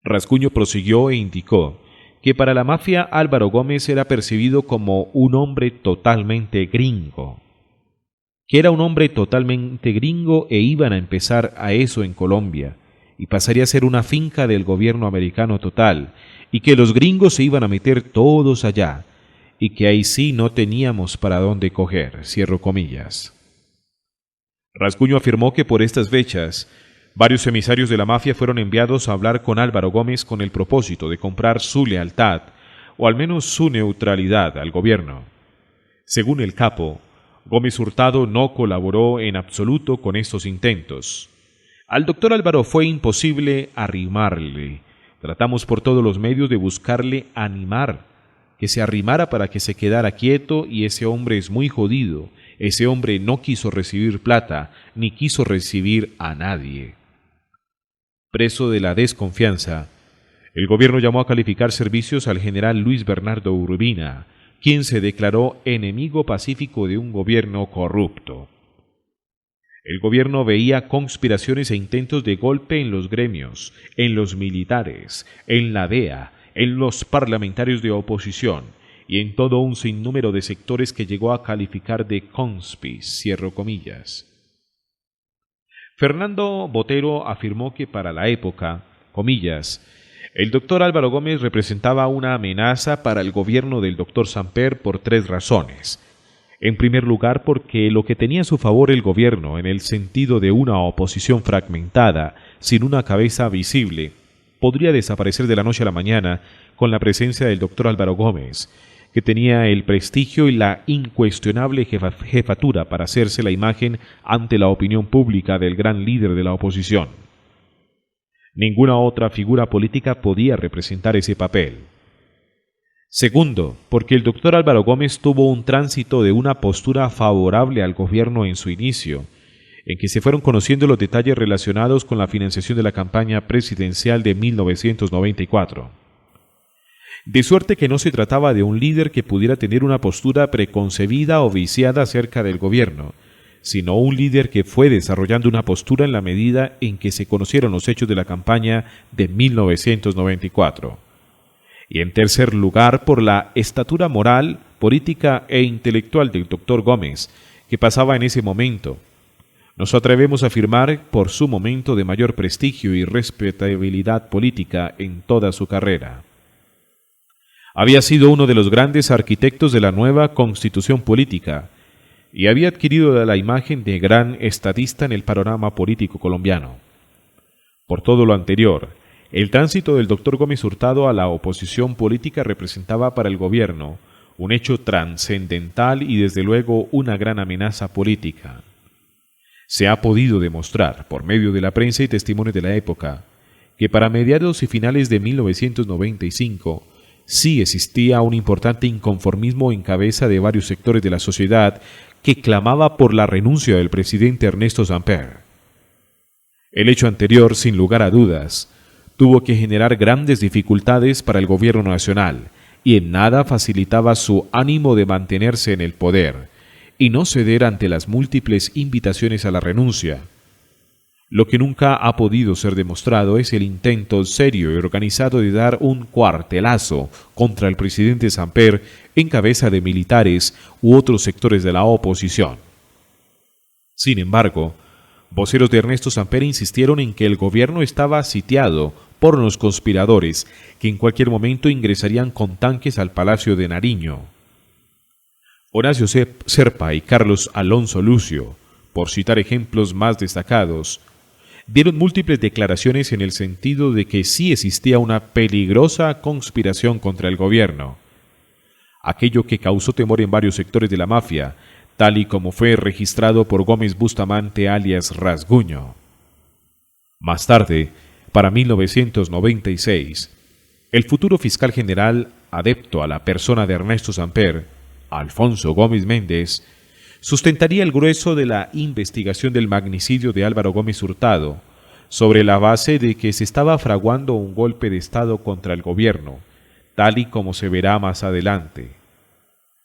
Rasguño prosiguió e indicó que para la mafia Álvaro Gómez era percibido como un hombre totalmente gringo, que era un hombre totalmente gringo e iban a empezar a eso en Colombia, y pasaría a ser una finca del gobierno americano total, y que los gringos se iban a meter todos allá, y que ahí sí no teníamos para dónde coger, cierro comillas. Rasguño afirmó que por estas fechas, varios emisarios de la mafia fueron enviados a hablar con Álvaro Gómez con el propósito de comprar su lealtad, o al menos su neutralidad al gobierno. Según el capo, Gómez Hurtado no colaboró en absoluto con estos intentos. Al doctor Álvaro fue imposible arrimarle. Tratamos por todos los medios de buscarle animar, que se arrimara para que se quedara quieto, y ese hombre es muy jodido. Ese hombre no quiso recibir plata, ni quiso recibir a nadie. Preso de la desconfianza, el gobierno llamó a calificar servicios al general Luis Bernardo Urbina, quien se declaró enemigo pacífico de un gobierno corrupto. El gobierno veía conspiraciones e intentos de golpe en los gremios, en los militares, en la DEA, en los parlamentarios de oposición, y en todo un sinnúmero de sectores que llegó a calificar de conspis, cierro comillas. Fernando Botero afirmó que para la época, comillas, el doctor Álvaro Gómez representaba una amenaza para el gobierno del doctor Samper por 3 razones. En primer lugar, porque lo que tenía a su favor el gobierno en el sentido de una oposición fragmentada, sin una cabeza visible, podría desaparecer de la noche a la mañana con la presencia del doctor Álvaro Gómez, que tenía el prestigio y la incuestionable jefatura para hacerse la imagen ante la opinión pública del gran líder de la oposición. Ninguna otra figura política podía representar ese papel. Segundo, porque el doctor Álvaro Gómez tuvo un tránsito de una postura favorable al gobierno en su inicio, en que se fueron conociendo los detalles relacionados con la financiación de la campaña presidencial de 1994. De suerte que no se trataba de un líder que pudiera tener una postura preconcebida o viciada acerca del gobierno, sino un líder que fue desarrollando una postura en la medida en que se conocieron los hechos de la campaña de 1994. Y en tercer lugar, por la estatura moral, política e intelectual del doctor Gómez, que pasaba en ese momento. Nos atrevemos a afirmar por su momento de mayor prestigio y respetabilidad política en toda su carrera. Había sido uno de los grandes arquitectos de la nueva constitución política y había adquirido la imagen de gran estadista en el panorama político colombiano. Por todo lo anterior, el tránsito del doctor Gómez Hurtado a la oposición política representaba para el gobierno un hecho trascendental y desde luego una gran amenaza política. Se ha podido demostrar, por medio de la prensa y testimonios de la época, que para mediados y finales de 1995 sí existía un importante inconformismo en cabeza de varios sectores de la sociedad que clamaba por la renuncia del presidente Ernesto Samper. El hecho anterior, sin lugar a dudas, tuvo que generar grandes dificultades para el gobierno nacional y en nada facilitaba su ánimo de mantenerse en el poder y no ceder ante las múltiples invitaciones a la renuncia. Lo que nunca ha podido ser demostrado es el intento serio y organizado de dar un cuartelazo contra el presidente Samper en cabeza de militares u otros sectores de la oposición. Sin embargo, voceros de Ernesto Samper insistieron en que el gobierno estaba sitiado por los conspiradores que en cualquier momento ingresarían con tanques al Palacio de Nariño. Horacio Serpa y Carlos Alonso Lucio, por citar ejemplos más destacados, dieron múltiples declaraciones en el sentido de que sí existía una peligrosa conspiración contra el gobierno, aquello que causó temor en varios sectores de la mafia, tal y como fue registrado por Gómez Bustamante alias Rasguño. Más tarde, para 1996, el futuro fiscal general, adepto a la persona de Ernesto Samper, Alfonso Gómez Méndez, sustentaría el grueso de la investigación del magnicidio de Álvaro Gómez Hurtado, sobre la base de que se estaba fraguando un golpe de Estado contra el gobierno, tal y como se verá más adelante.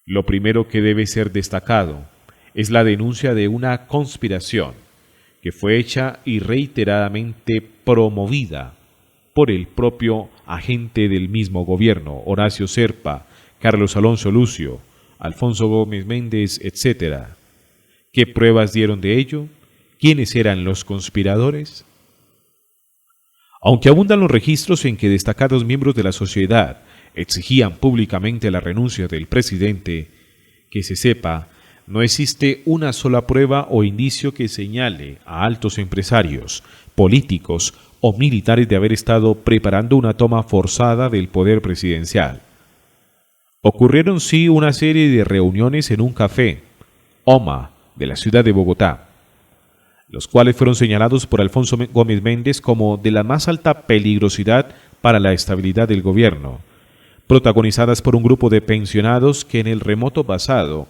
Lo primero que debe ser destacado es la denuncia de una conspiración que fue hecha y reiteradamente promovida por el propio agente del mismo gobierno, Horacio Serpa, Carlos Alonso Lucio, Alfonso Gómez Méndez, etc. ¿Qué pruebas dieron de ello? ¿Quiénes eran los conspiradores? Aunque abundan los registros en que destacados miembros de la sociedad exigían públicamente la renuncia del presidente, que se sepa, no existe una sola prueba o indicio que señale a altos empresarios, políticos o militares de haber estado preparando una toma forzada del poder presidencial. Ocurrieron sí una serie de reuniones en un café, OMA, de la ciudad de Bogotá, los cuales fueron señalados por Alfonso Gómez Méndez como de la más alta peligrosidad para la estabilidad del gobierno, protagonizadas por un grupo de pensionados que en el remoto pasado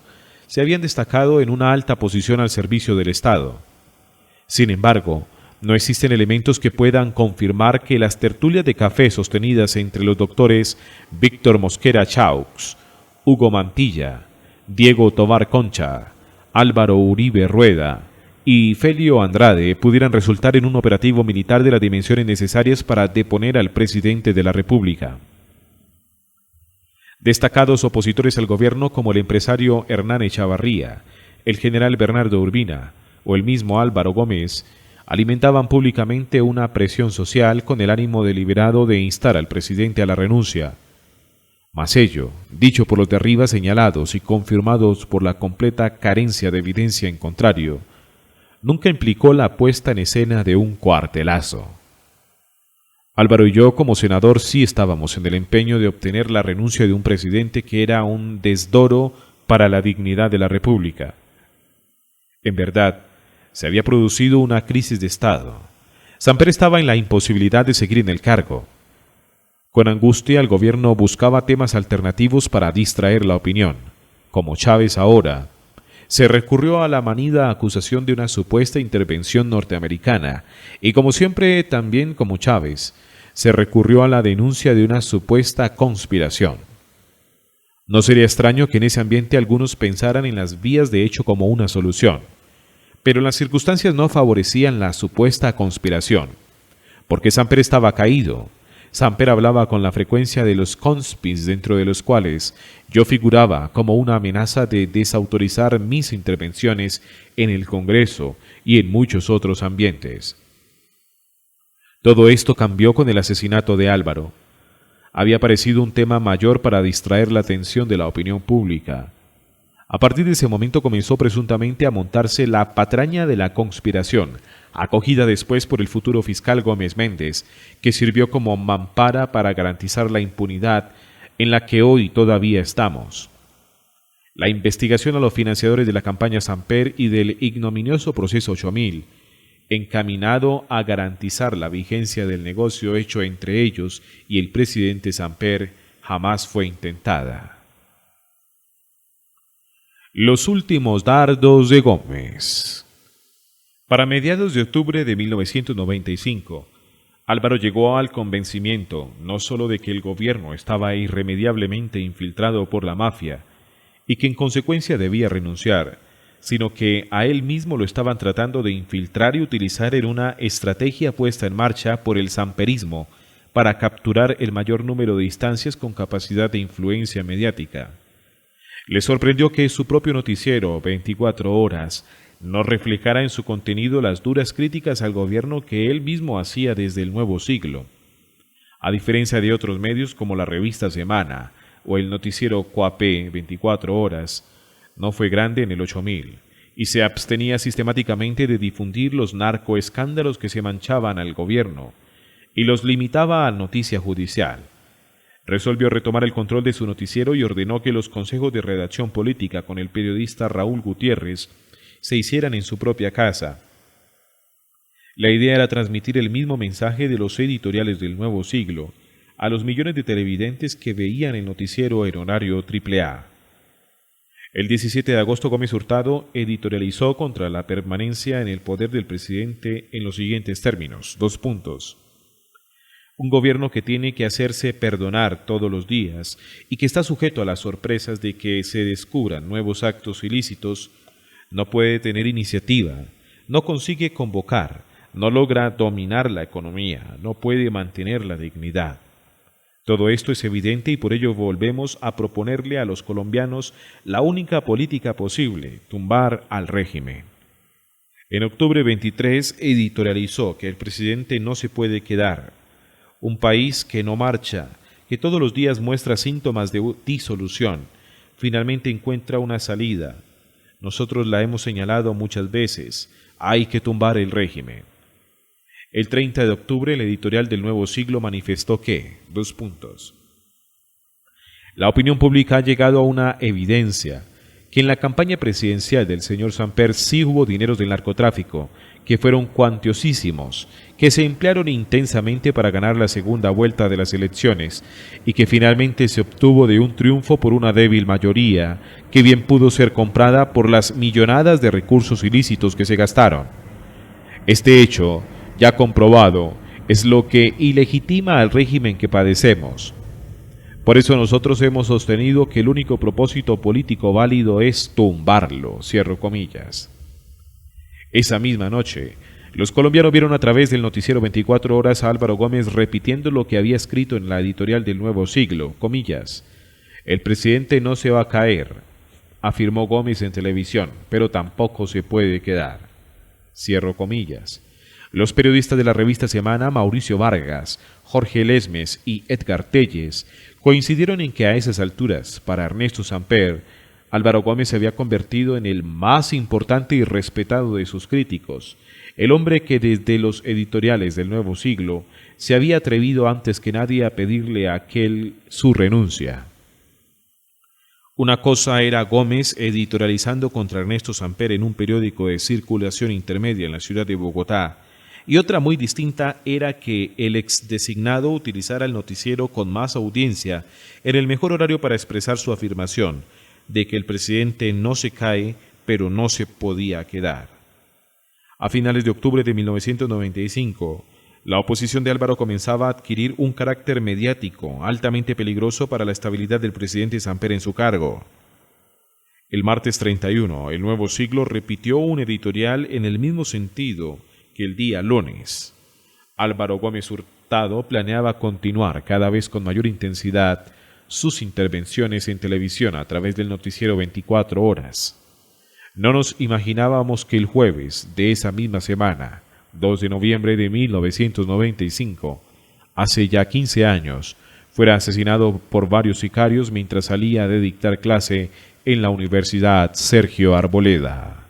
se habían destacado en una alta posición al servicio del Estado. Sin embargo, no existen elementos que puedan confirmar que las tertulias de café sostenidas entre los doctores Víctor Mosquera Chaux, Hugo Mantilla, Diego Tovar Concha, Álvaro Uribe Rueda y Felio Andrade pudieran resultar en un operativo militar de las dimensiones necesarias para deponer al presidente de la República. Destacados opositores al gobierno como el empresario Hernán Echavarría, el general Bernardo Urbina o el mismo Álvaro Gómez alimentaban públicamente una presión social con el ánimo deliberado de instar al presidente a la renuncia. Mas ello, dicho por los de arriba señalados y confirmados por la completa carencia de evidencia en contrario, nunca implicó la puesta en escena de un cuartelazo. Álvaro y yo, como senador, sí estábamos en el empeño de obtener la renuncia de un presidente que era un desdoro para la dignidad de la República. En verdad, se había producido una crisis de Estado. Samper estaba en la imposibilidad de seguir en el cargo. Con angustia, el gobierno buscaba temas alternativos para distraer la opinión. Como Chávez ahora, se recurrió a la manida acusación de una supuesta intervención norteamericana y, como siempre, también como Chávez, se recurrió a la denuncia de una supuesta conspiración. No sería extraño que en ese ambiente algunos pensaran en las vías de hecho como una solución, pero las circunstancias no favorecían la supuesta conspiración, porque Samper estaba caído. Samper hablaba con la frecuencia de los conspis, dentro de los cuales yo figuraba como una amenaza de desautorizar mis intervenciones en el Congreso y en muchos otros ambientes. Todo esto cambió con el asesinato de Álvaro. Había parecido un tema mayor para distraer la atención de la opinión pública. A partir de ese momento comenzó presuntamente a montarse la patraña de la conspiración, acogida después por el futuro fiscal Gómez Méndez, que sirvió como mampara para garantizar la impunidad en la que hoy todavía estamos. La investigación a los financiadores de la campaña Samper y del ignominioso proceso 8000, encaminado a garantizar la vigencia del negocio hecho entre ellos y el presidente Samper, jamás fue intentada. Los últimos dardos de Gómez. Para mediados de octubre de 1995, Álvaro llegó al convencimiento no solo de que el gobierno estaba irremediablemente infiltrado por la mafia y que en consecuencia debía renunciar, sino que a él mismo lo estaban tratando de infiltrar y utilizar en una estrategia puesta en marcha por el samperismo para capturar el mayor número de instancias con capacidad de influencia mediática. Le sorprendió que su propio noticiero, 24 horas, no reflejara en su contenido las duras críticas al gobierno que él mismo hacía desde el Nuevo Siglo. A diferencia de otros medios como la revista Semana o el noticiero Coapé, 24 horas, no fue grande en el 8000 y se abstenía sistemáticamente de difundir los narcoescándalos que se manchaban al gobierno y los limitaba a noticia judicial. Resolvió retomar el control de su noticiero y ordenó que los consejos de redacción política con el periodista Raúl Gutiérrez se hicieran en su propia casa. La idea era transmitir el mismo mensaje de los editoriales del Nuevo Siglo a los millones de televidentes que veían el noticiero en horario AAA. El 17 de agosto Gómez Hurtado editorializó contra la permanencia en el poder del presidente en los siguientes términos: un gobierno que tiene que hacerse perdonar todos los días y que está sujeto a las sorpresas de que se descubran nuevos actos ilícitos, no puede tener iniciativa, no consigue convocar, no logra dominar la economía, no puede mantener la dignidad. Todo esto es evidente y por ello volvemos a proponerle a los colombianos la única política posible: tumbar al régimen. En octubre 23 editorializó que el presidente no se puede quedar. Un país que no marcha, que todos los días muestra síntomas de disolución, finalmente encuentra una salida. Nosotros la hemos señalado muchas veces: hay que tumbar el régimen. El 30 de octubre el editorial del Nuevo Siglo manifestó que, la opinión pública ha llegado a una evidencia, que en la campaña presidencial del señor Samper sí hubo dineros del narcotráfico, que fueron cuantiosísimos, que se emplearon intensamente para ganar la segunda vuelta de las elecciones y que finalmente se obtuvo de un triunfo por una débil mayoría, que bien pudo ser comprada por las millonadas de recursos ilícitos que se gastaron. Este hecho, ya comprobado, es lo que ilegitima al régimen que padecemos. Por eso nosotros hemos sostenido que el único propósito político válido es tumbarlo, cierro comillas. Esa misma noche, los colombianos vieron a través del noticiero 24 horas a Álvaro Gómez repitiendo lo que había escrito en la editorial del Nuevo Siglo, comillas: El presidente no se va a caer, afirmó Gómez en televisión, pero tampoco se puede quedar. Cierro comillas. Los periodistas de la revista Semana, Mauricio Vargas, Jorge Lesmes y Edgar Telles, coincidieron en que a esas alturas, para Ernesto Samper, Álvaro Gómez se había convertido en el más importante y respetado de sus críticos, el hombre que desde los editoriales del Nuevo Siglo se había atrevido antes que nadie a pedirle a aquel su renuncia. Una cosa era Gómez editorializando contra Ernesto Samper en un periódico de circulación intermedia en la ciudad de Bogotá, y otra muy distinta era que el exdesignado utilizara el noticiero con más audiencia en el mejor horario para expresar su afirmación de que el presidente no se cae, pero no se podía quedar. A finales de octubre de 1995, la oposición de Álvaro comenzaba a adquirir un carácter mediático altamente peligroso para la estabilidad del presidente Samper en su cargo. El martes 31, El Nuevo Siglo repitió un editorial en el mismo sentido que el día lunes. Álvaro Gómez Hurtado planeaba continuar cada vez con mayor intensidad sus intervenciones en televisión a través del noticiero 24 horas. No nos imaginábamos que el jueves de esa misma semana, 2 de noviembre de 1995, hace ya 15 años, fuera asesinado por varios sicarios mientras salía de dictar clase en la Universidad Sergio Arboleda.